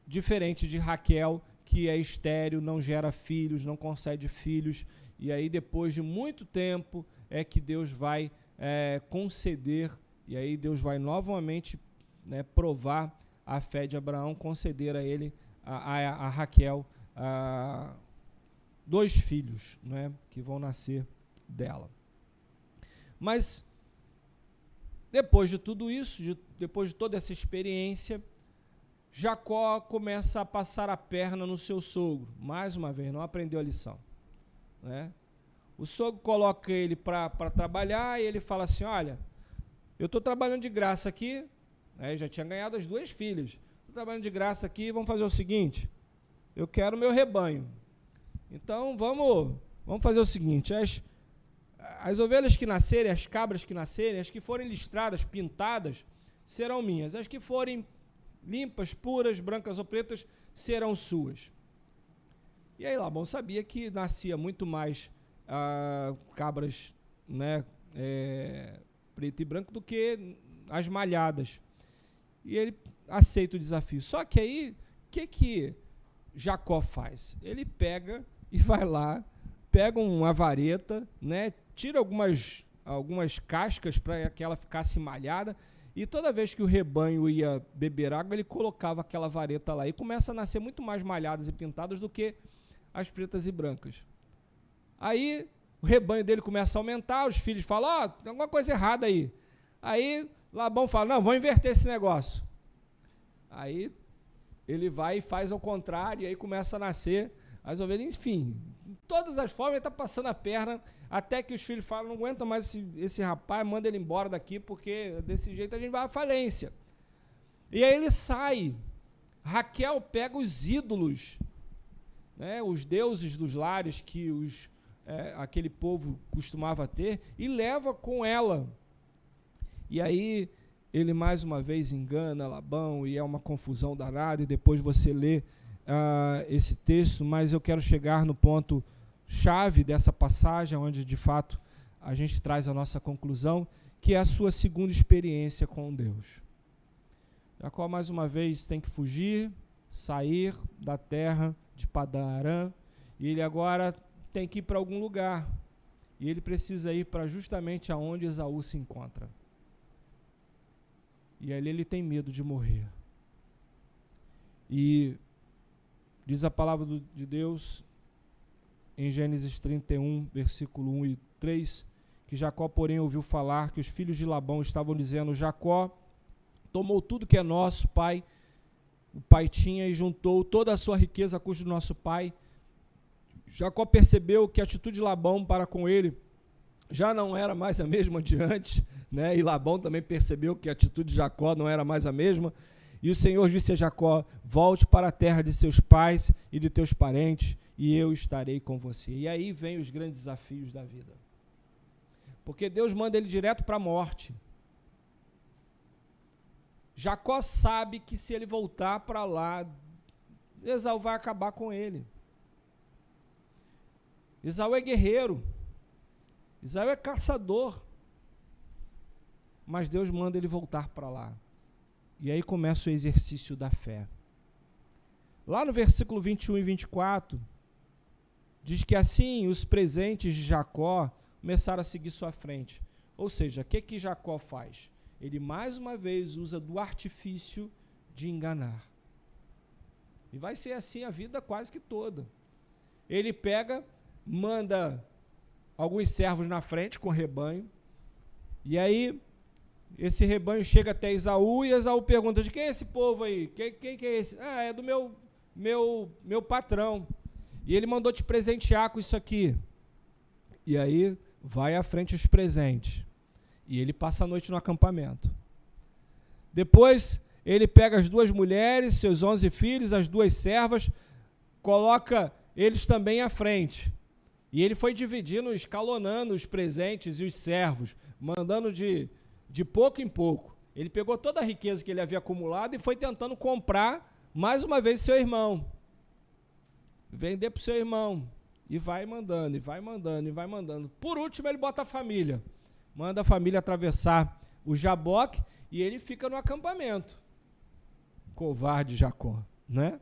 diferente de Raquel, que é estéril, não gera filhos, não concede filhos, e aí depois de muito tempo é que Deus vai conceder, e aí Deus vai novamente, né, provar a fé de Abraão, conceder a ele, a Raquel, 2 filhos, né, que vão nascer dela. Mas depois de tudo isso, depois de toda essa experiência, Jacó começa a passar a perna no seu sogro. Mais uma vez, não aprendeu a lição, né? O sogro coloca ele para trabalhar e ele fala assim, olha, eu estou trabalhando de graça aqui, né, já tinha ganhado as 2 filhas, estou trabalhando de graça aqui, vamos fazer o seguinte, eu quero meu rebanho. Então vamos fazer o seguinte, as ovelhas que nascerem, as cabras que nascerem, as que forem listradas, pintadas, serão minhas. As que forem limpas, puras, brancas ou pretas, serão suas. E aí Labão sabia que nascia muito mais cabras, né, preto e branco do que as malhadas. E ele aceita o desafio. Só que aí, o que Jacó faz? Ele pega e vai lá, pega uma vareta, né, tira algumas cascas para que ela ficasse malhada, e toda vez que o rebanho ia beber água, ele colocava aquela vareta lá, e começa a nascer muito mais malhadas e pintadas do que as pretas e brancas. Aí o rebanho dele começa a aumentar, os filhos falam, tem alguma coisa errada aí. Aí Labão fala, não, vamos inverter esse negócio. Aí ele vai e faz ao contrário, e aí começa a nascer as ovelhas, enfim, de todas as formas ele está passando a perna, até que os filhos falam, não aguenta mais esse rapaz, manda ele embora daqui, porque desse jeito a gente vai à falência. E aí ele sai. Raquel pega os ídolos, né, os deuses dos lares que aquele povo costumava ter, e leva com ela. E aí ele mais uma vez engana Labão, e é uma confusão danada, e depois você lê esse texto, mas eu quero chegar no ponto chave dessa passagem, onde de fato a gente traz a nossa conclusão, que é a sua segunda experiência com Deus. Jacó mais uma vez tem que fugir, sair da terra de Padã Arã, e ele agora tem que ir para algum lugar, e ele precisa ir para justamente aonde Esaú se encontra. E ali ele tem medo de morrer. E diz a palavra de Deus em Gênesis 31, versículo 1 e 3, que Jacó, porém, ouviu falar que os filhos de Labão estavam dizendo, Jacó tomou tudo que é nosso, pai. O pai tinha e juntou toda a sua riqueza a custo do nosso pai. Jacó percebeu que a atitude de Labão para com ele já não era mais a mesma de antes, né? E Labão também percebeu que a atitude de Jacó não era mais a mesma. E o Senhor disse a Jacó, volte para a terra de seus pais e de teus parentes, e eu estarei com você. E aí vem os grandes desafios da vida. Porque Deus manda ele direto para a morte. Jacó sabe que se ele voltar para lá, Esaú vai acabar com ele. Esaú é guerreiro. Esaú é caçador. Mas Deus manda ele voltar para lá. E aí começa o exercício da fé. Lá no versículo 21 e 24, diz que assim os presentes de Jacó começaram a seguir sua frente. Ou seja, o que Jacó faz? Ele mais uma vez usa do artifício de enganar. E vai ser assim a vida quase que toda. Ele pega, manda alguns servos na frente com o rebanho, e aí esse rebanho chega até Esaú, e Esaú pergunta, de quem é esse povo aí? Quem que é esse? É do meu patrão. E ele mandou te presentear com isso aqui. E aí vai à frente os presentes. E ele passa a noite no acampamento. Depois ele pega as 2 mulheres, seus 11 filhos, as 2 servas, coloca eles também à frente. E ele foi dividindo, escalonando os presentes e os servos, mandando de pouco em pouco. Ele pegou toda a riqueza que ele havia acumulado e foi tentando comprar mais uma vez seu irmão. Vender para o seu irmão. E vai mandando, e vai mandando, e vai mandando. Por último, ele bota a família. Manda a família atravessar o Jaboque e ele fica no acampamento. Covarde Jacó. né?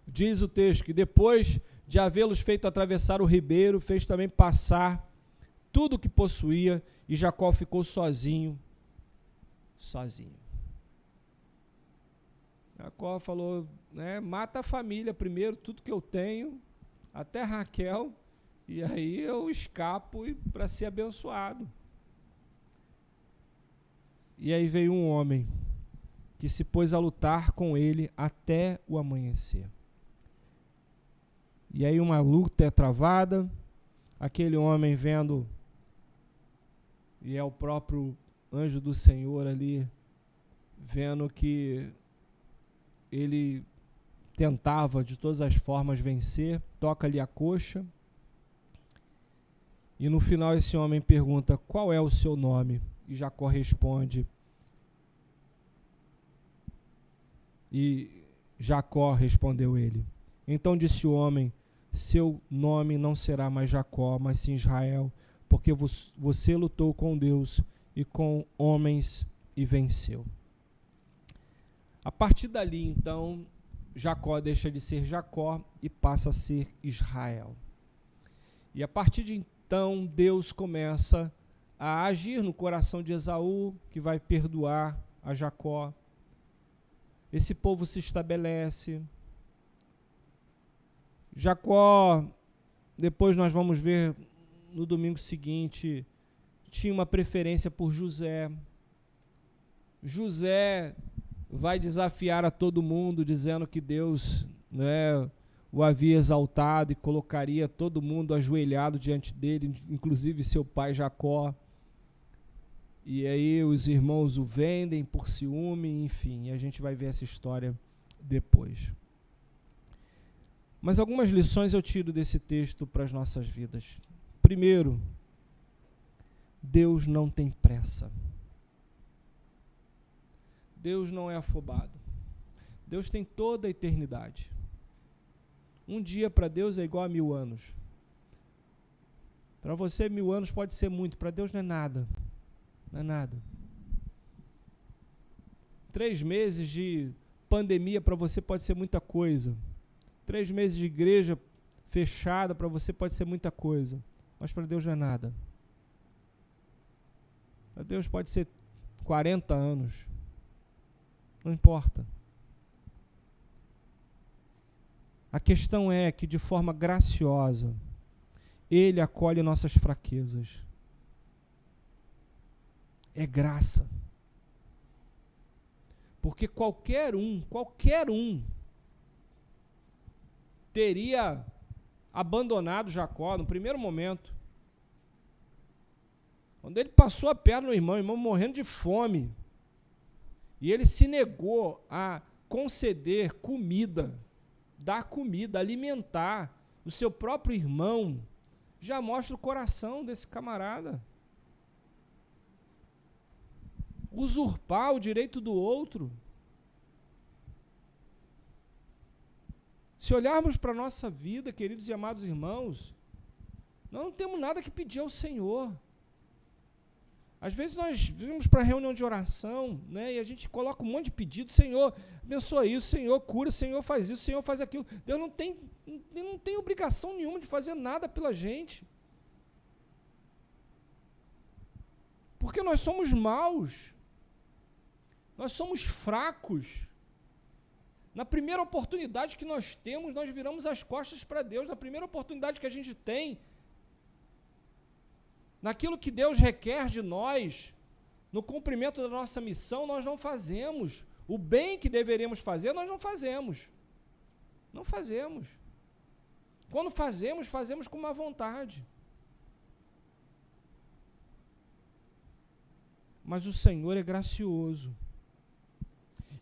Diz o texto que depois de havê-los feito atravessar o ribeiro, fez também passar tudo o que possuía, e Jacó ficou sozinho. Jacó falou, né, mata a família primeiro, tudo que eu tenho, até Raquel, e aí eu escapo para ser abençoado. E aí veio um homem que se pôs a lutar com ele até o amanhecer. E aí uma luta é travada, aquele homem vendo, e é o próprio anjo do Senhor ali, vendo que ele tentava de todas as formas vencer, toca-lhe a coxa, e no final esse homem pergunta, qual é o seu nome? E Jacó responde, e Jacó respondeu ele. Então disse o homem, seu nome não será mais Jacó, mas sim Israel, porque você lutou com Deus e com homens e venceu. A partir dali, então, Jacó deixa de ser Jacó e passa a ser Israel. E a partir de então, Deus começa a agir no coração de Esaú, que vai perdoar a Jacó. Esse povo se estabelece. Jacó, depois nós vamos ver no domingo seguinte, tinha uma preferência por José. José vai desafiar a todo mundo, dizendo que Deus, né, o havia exaltado e colocaria todo mundo ajoelhado diante dele, inclusive seu pai Jacó. E aí os irmãos o vendem por ciúme, enfim, a gente vai ver essa história depois. Mas algumas lições eu tiro desse texto para as nossas vidas. Primeiro, Deus não tem pressa. Deus não é afobado. Deus tem toda a eternidade. Um dia para Deus é igual a 1000 anos. Para você 1000 anos pode ser muito, para Deus não é nada. Não é nada. 3 meses de pandemia para você pode ser muita coisa. 3 meses de igreja fechada para você pode ser muita coisa. Mas para Deus não é nada. Para Deus pode ser 40 anos. Não importa. A questão é que, de forma graciosa, Ele acolhe nossas fraquezas. É graça. Porque qualquer um teria abandonado Jacó no primeiro momento. Quando ele passou a perna no irmão, o irmão morrendo de fome, e ele se negou a conceder comida, dar comida, alimentar o seu próprio irmão, já mostra o coração desse camarada. Usurpar o direito do outro. Se olharmos para a nossa vida, queridos e amados irmãos, nós não temos nada que pedir ao Senhor. Às vezes nós vamos para a reunião de oração, né, e a gente coloca um monte de pedido, Senhor, abençoa isso, Senhor, cura, Senhor, faz isso, Senhor, faz aquilo. Deus não tem obrigação nenhuma de fazer nada pela gente. Porque nós somos maus. Nós somos fracos. Na primeira oportunidade que nós temos, nós viramos as costas para Deus. Na primeira oportunidade que a gente tem, naquilo que Deus requer de nós, no cumprimento da nossa missão, nós não fazemos. O bem que deveríamos fazer, nós não fazemos. Não fazemos. Quando fazemos, fazemos com má vontade. Mas o Senhor é gracioso.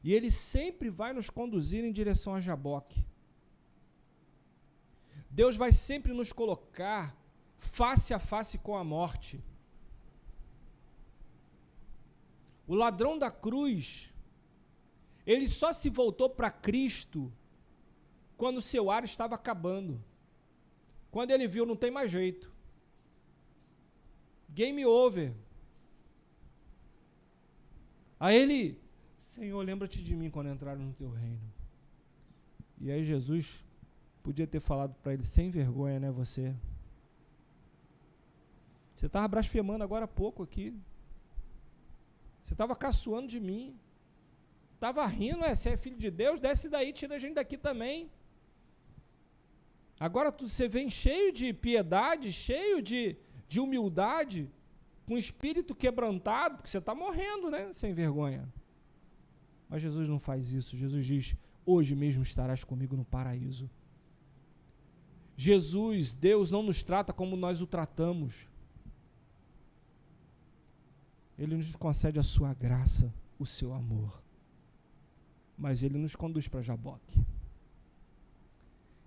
E Ele sempre vai nos conduzir em direção a Jaboque. Deus vai sempre nos colocar face a face com a morte. O ladrão da cruz, ele só se voltou para Cristo quando seu ar estava acabando. Quando ele viu, não tem mais jeito. Game over. Aí ele, Senhor, lembra-te de mim quando entraram no teu reino. E aí Jesus podia ter falado para ele, sem vergonha, né, você? Você estava blasfemando agora há pouco aqui. Você estava caçoando de mim. Estava rindo, você é filho de Deus, desce daí, tira a gente daqui também. Agora você vem cheio de piedade, cheio de humildade, com espírito quebrantado, porque você está morrendo, né? Sem vergonha. Mas Jesus não faz isso. Jesus diz, hoje mesmo estarás comigo no paraíso. Jesus, Deus não nos trata como nós o tratamos. Ele nos concede a sua graça, o seu amor. Mas Ele nos conduz para Jaboque.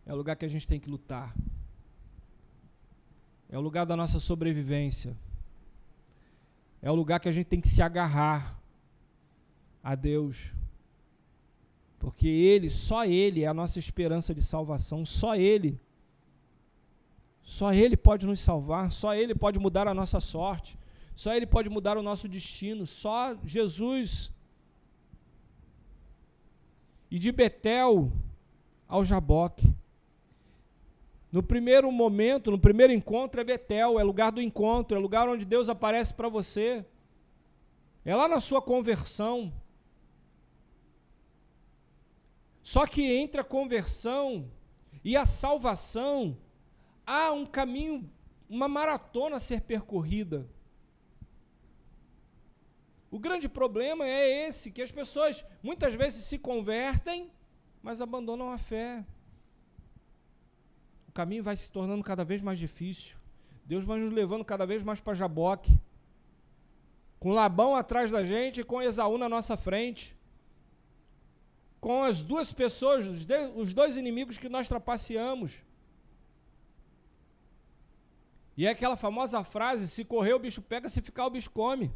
É o lugar que a gente tem que lutar. É o lugar da nossa sobrevivência. É o lugar que a gente tem que se agarrar a Deus. Porque Ele, só Ele é a nossa esperança de salvação. Só Ele pode nos salvar. Só Ele pode mudar a nossa sorte. Só Ele pode mudar o nosso destino. Só Jesus. E de Betel ao Jaboque. No primeiro momento, no primeiro encontro é Betel, é lugar do encontro, é lugar onde Deus aparece para você. É lá na sua conversão. Só que entre a conversão e a salvação, há um caminho, uma maratona a ser percorrida. O grande problema é esse, que as pessoas muitas vezes se convertem, mas abandonam a fé. O caminho vai se tornando cada vez mais difícil. Deus vai nos levando cada vez mais para Jaboque, com Labão atrás da gente e com Esaú na nossa frente, com as duas pessoas, os dois inimigos que nós trapaceamos. E é aquela famosa frase, se correr o bicho pega, se ficar o bicho come.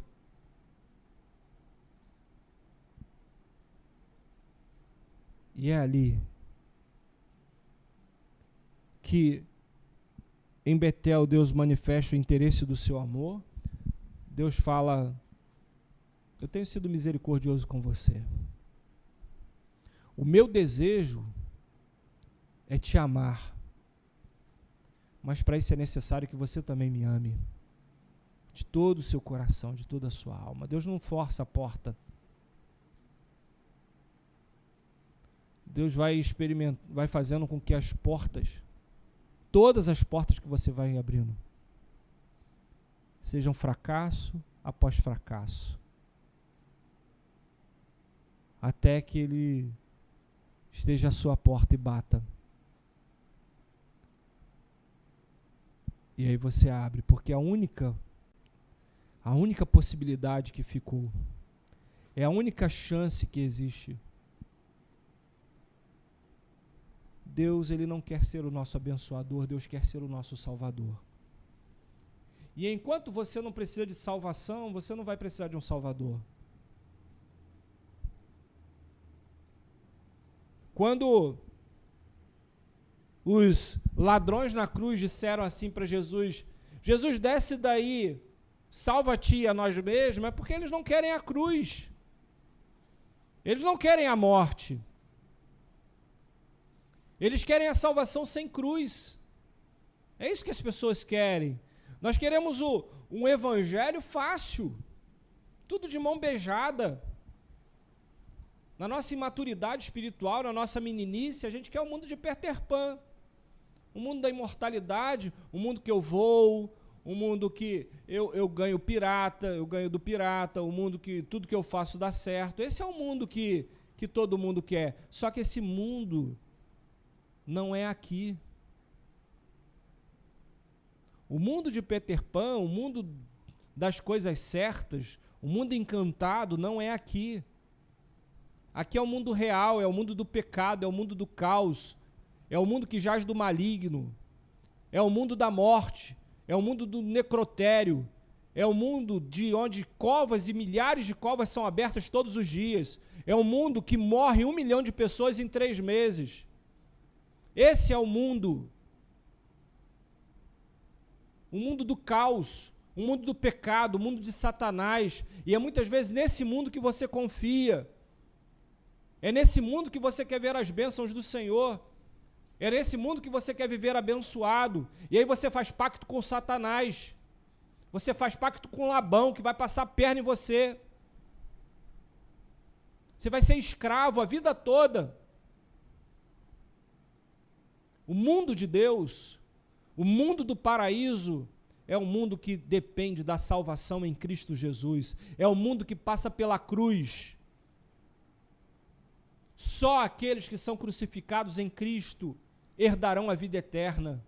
E é ali que em Betel Deus manifesta o interesse do seu amor. Deus fala, eu tenho sido misericordioso com você. O meu desejo é te amar. Mas para isso é necessário que você também me ame. De todo o seu coração, de toda a sua alma. Deus não força a porta. Deus vai fazendo com que as portas, todas as portas que você vai abrindo, sejam fracasso após fracasso. Até que Ele esteja à sua porta e bata. E aí você abre, porque a única possibilidade que ficou, é a única chance que existe. Deus, Ele não quer ser o nosso abençoador, Deus quer ser o nosso salvador. E enquanto você não precisa de salvação, você não vai precisar de um salvador. Quando os ladrões na cruz disseram assim para Jesus, Jesus, desce daí, salva-te e a nós mesmos, é porque eles não querem a cruz. Eles não querem a morte. Eles querem a salvação sem cruz. É isso que as pessoas querem. Nós queremos um evangelho fácil, tudo de mão beijada. Na nossa imaturidade espiritual, na nossa meninice, a gente quer o mundo de Peter Pan, o mundo da imortalidade, o mundo que eu vou, o mundo que eu ganho pirata, eu ganho do pirata, o mundo que tudo que eu faço dá certo. Esse é o mundo que todo mundo quer. Só que esse mundo não é aqui. O mundo de Peter Pan, o mundo das coisas certas, o mundo encantado não é aqui. Aqui é o mundo real, é o mundo do pecado, é o mundo do caos, é o mundo que jaz do maligno, é o mundo da morte, é o mundo do necrotério, é o mundo de onde covas e milhares de covas são abertas todos os dias, é o mundo que morre 1 milhão de pessoas em 3 meses. Esse é o mundo do caos, o mundo do pecado, o mundo de Satanás, e é muitas vezes nesse mundo que você confia. É nesse mundo que você quer ver as bênçãos do Senhor. É nesse mundo que você quer viver abençoado. E aí você faz pacto com Satanás. Você faz pacto com Labão, que vai passar a perna em você. Você vai ser escravo a vida toda. O mundo de Deus, o mundo do paraíso, é um mundo que depende da salvação em Cristo Jesus. É um mundo que passa pela cruz. Só aqueles que são crucificados em Cristo herdarão a vida eterna.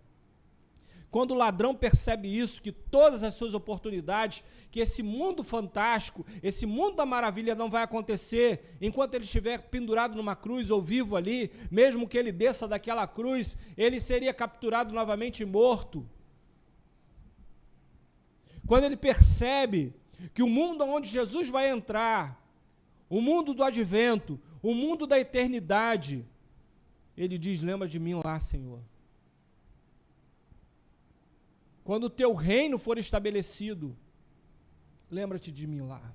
Quando o ladrão percebe isso, que todas as suas oportunidades, que esse mundo fantástico, esse mundo da maravilha não vai acontecer enquanto ele estiver pendurado numa cruz ou vivo ali, mesmo que ele desça daquela cruz, ele seria capturado novamente e morto. Quando ele percebe que o mundo onde Jesus vai entrar, o mundo do advento, o mundo da eternidade, ele diz: lembra de mim lá, Senhor. Quando o teu reino for estabelecido, lembra-te de mim lá.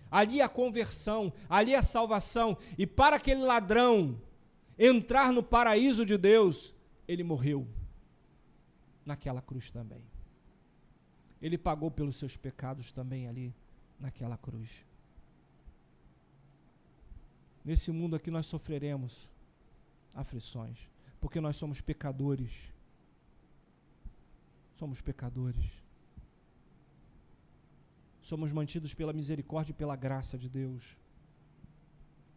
Ali a conversão, ali a salvação. E para aquele ladrão entrar no paraíso de Deus, ele morreu naquela cruz também. Ele pagou pelos seus pecados também ali naquela cruz. Nesse mundo aqui nós sofreremos aflições, porque nós somos pecadores. Somos pecadores. Somos mantidos pela misericórdia e pela graça de Deus.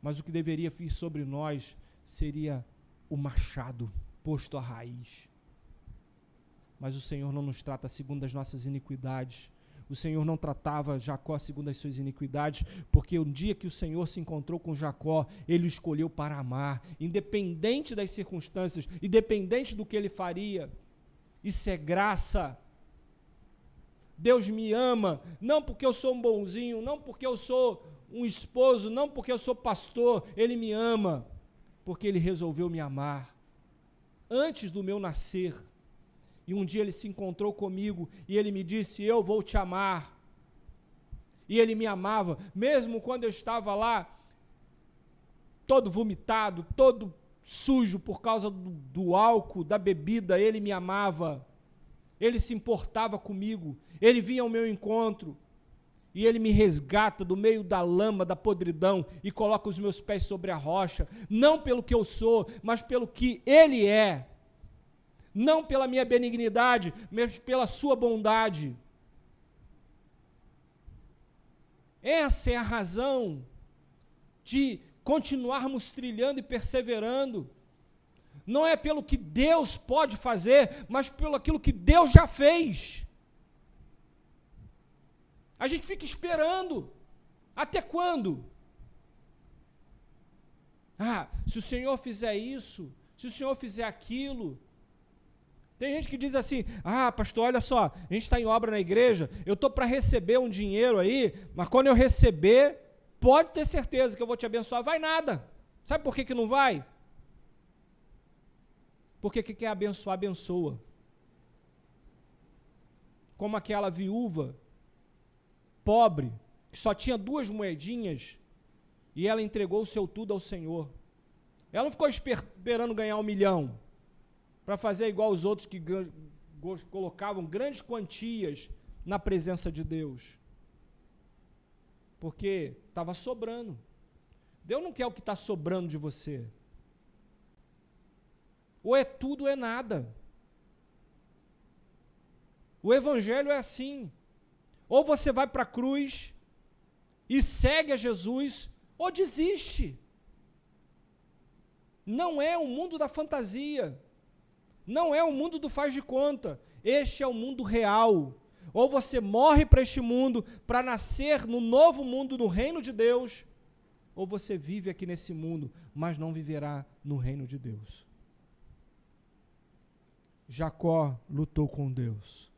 Mas o que deveria vir sobre nós seria o machado posto à raiz. Mas o Senhor não nos trata segundo as nossas iniquidades. O Senhor não tratava Jacó segundo as suas iniquidades, porque um dia que o Senhor se encontrou com Jacó, ele o escolheu para amar, independente das circunstâncias, independente do que ele faria. Isso é graça. Deus me ama, não porque eu sou um bonzinho, não porque eu sou um esposo, não porque eu sou pastor, Ele me ama, porque Ele resolveu me amar, antes do meu nascer. E um dia Ele se encontrou comigo, e Ele me disse: eu vou te amar. E Ele me amava, mesmo quando eu estava lá, todo vomitado, todo sujo por causa do álcool, da bebida, Ele me amava. Ele se importava comigo, Ele vinha ao meu encontro, e Ele me resgata do meio da lama, da podridão, e coloca os meus pés sobre a rocha, não pelo que eu sou, mas pelo que Ele é, não pela minha benignidade, mas pela sua bondade. Essa é a razão de continuarmos trilhando e perseverando. Não é pelo que Deus pode fazer, mas pelo aquilo que Deus já fez. A gente fica esperando. Até quando? Se o Senhor fizer isso, se o Senhor fizer aquilo. Tem gente que diz assim: pastor, olha só, a gente está em obra na igreja, eu estou para receber um dinheiro aí, mas quando eu receber, pode ter certeza que eu vou te abençoar. Vai nada. Sabe por que não vai? Porque quem quer abençoar, abençoa. Como aquela viúva pobre, que só tinha 2 moedinhas, e ela entregou o seu tudo ao Senhor. Ela não ficou esperando ganhar 1 milhão, para fazer igual os outros que colocavam grandes quantias na presença de Deus. Porque estava sobrando. Deus não quer o que está sobrando de você. Ou é tudo ou é nada. O evangelho é assim. Ou você vai para a cruz e segue a Jesus, ou desiste. Não é o mundo da fantasia. Não é o mundo do faz de conta. Este é o mundo real. Ou você morre para este mundo, para nascer no novo mundo, no reino de Deus, ou você vive aqui nesse mundo, mas não viverá no reino de Deus. Jacó lutou com Deus.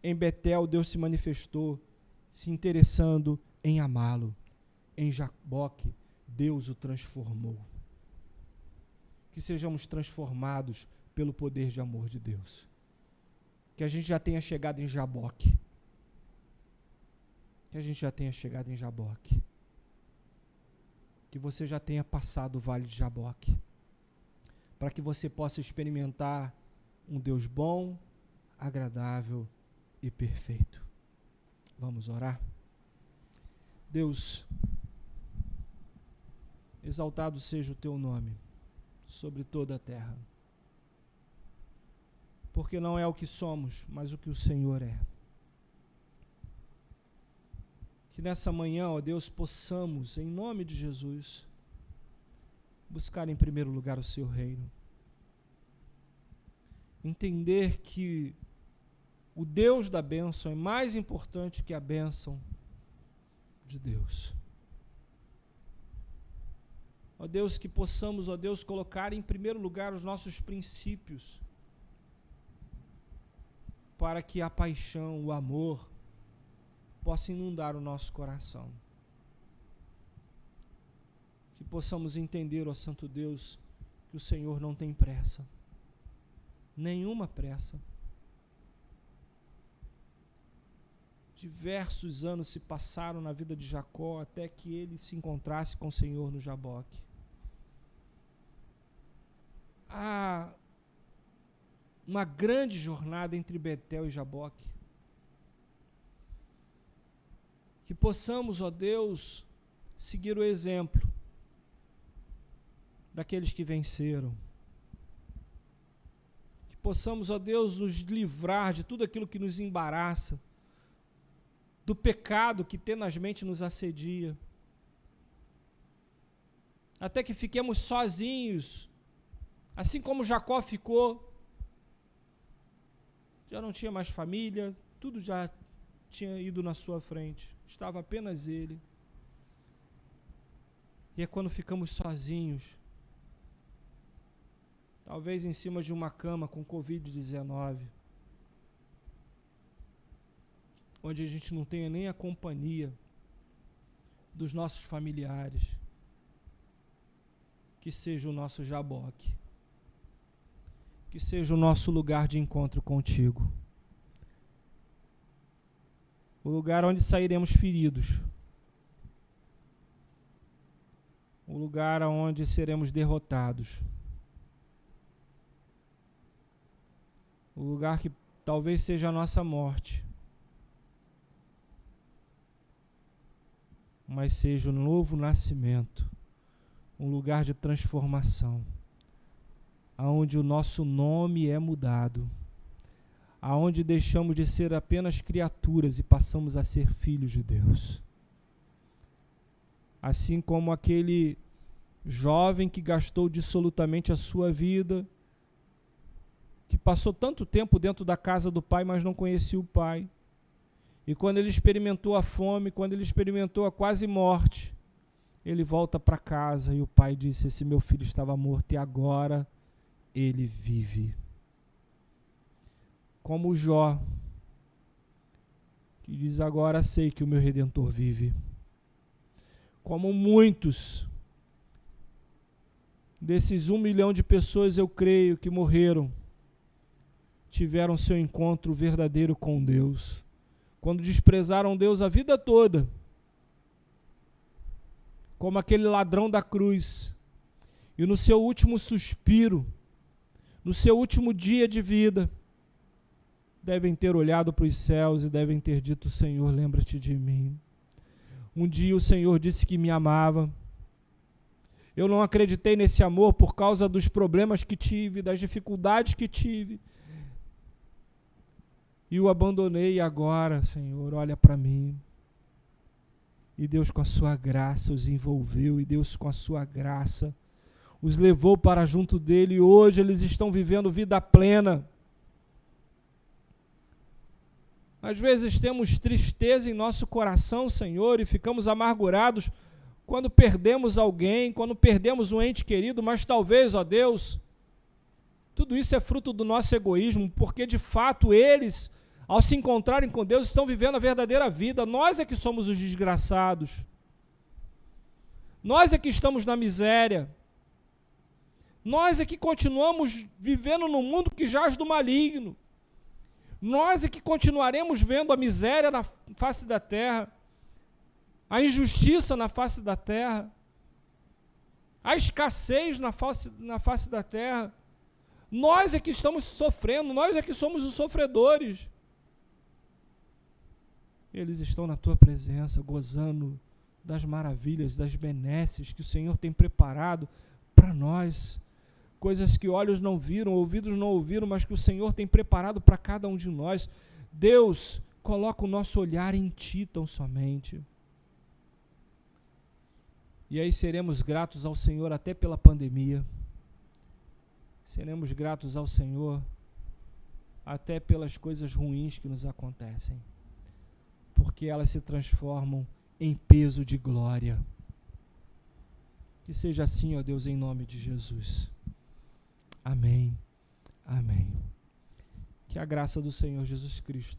Em Betel, Deus se manifestou, se interessando em amá-lo. Em Jaboque, Deus o transformou. Que sejamos transformados pelo poder de amor de Deus. Que a gente já tenha chegado em Jaboque. Que a gente já tenha chegado em Jaboque. que você já tenha passado o vale de Jaboque, para que você possa experimentar um Deus bom, agradável e perfeito. Vamos orar? Deus, exaltado seja o teu nome sobre toda a terra, porque não é o que somos, mas o que o Senhor é. Que nessa manhã, ó Deus, possamos, em nome de Jesus, buscar em primeiro lugar o seu reino. Entender que o Deus da bênção é mais importante que a bênção de Deus. Ó Deus, que possamos, ó Deus, colocar em primeiro lugar os nossos princípios, para que a paixão, o amor, possa inundar o nosso coração. Que possamos entender, ó Santo Deus, que o Senhor não tem pressa, nenhuma pressa. Diversos anos se passaram na vida de Jacó até que ele se encontrasse com o Senhor no Jaboque. Há uma grande jornada entre Betel e Jaboque. Que possamos, ó Deus, seguir o exemplo daqueles que venceram. Que possamos, ó Deus, nos livrar de tudo aquilo que nos embaraça, do pecado que tenazmente nos assedia, até que fiquemos sozinhos, assim como Jacó ficou. Já não tinha mais família, tudo já tinha ido na sua frente, estava apenas ele. E é quando ficamos sozinhos, talvez em cima de uma cama com Covid-19, onde a gente não tenha nem a companhia dos nossos familiares, que seja o nosso Jaboque, que seja o nosso lugar de encontro contigo, o lugar onde sairemos feridos, o lugar onde seremos derrotados, o lugar que talvez seja a nossa morte, mas seja um novo nascimento, um lugar de transformação, aonde o nosso nome é mudado, aonde deixamos de ser apenas criaturas e passamos a ser filhos de Deus. Assim como aquele jovem que gastou dissolutamente a sua vida, que passou tanto tempo dentro da casa do pai, mas não conhecia o pai. E quando ele experimentou a fome, quando ele experimentou a quase morte, ele volta para casa e o pai disse: esse meu filho estava morto e agora ele vive. Como Jó, que diz: agora sei que o meu Redentor vive. Como muitos desses 1 milhão de pessoas, eu creio, que morreram, tiveram seu encontro verdadeiro com Deus, quando desprezaram Deus a vida toda, como aquele ladrão da cruz, e no seu último suspiro, no seu último dia de vida, devem ter olhado para os céus e devem ter dito: Senhor, lembra-te de mim. Um dia o Senhor disse que me amava. Eu não acreditei nesse amor por causa dos problemas que tive, das dificuldades que tive, e o abandonei, e agora, Senhor, olha para mim. E Deus, com a sua graça, os envolveu, e Deus, com a sua graça, os levou para junto dele, e hoje eles estão vivendo vida plena. Às vezes temos tristeza em nosso coração, Senhor, e ficamos amargurados quando perdemos alguém, quando perdemos um ente querido, mas talvez, ó Deus, tudo isso é fruto do nosso egoísmo, porque de fato eles, ao se encontrarem com Deus, estão vivendo a verdadeira vida. Nós é que somos os desgraçados. Nós é que estamos na miséria. Nós é que continuamos vivendo num mundo que jaz do maligno. Nós é que continuaremos vendo a miséria na face da terra, a injustiça na face da terra. a escassez na face da terra. Nós é que estamos sofrendo, nós é que somos os sofredores. Eles estão na tua presença, gozando das maravilhas, das benesses que o Senhor tem preparado para nós. Coisas que olhos não viram, ouvidos não ouviram, mas que o Senhor tem preparado para cada um de nós. Deus, coloca o nosso olhar em Ti tão somente. E aí seremos gratos ao Senhor até pela pandemia. Seremos gratos ao Senhor até pelas coisas ruins que nos acontecem, porque elas se transformam em peso de glória. Que seja assim, ó Deus, em nome de Jesus. Amém. Amém. Que a graça do Senhor Jesus Cristo,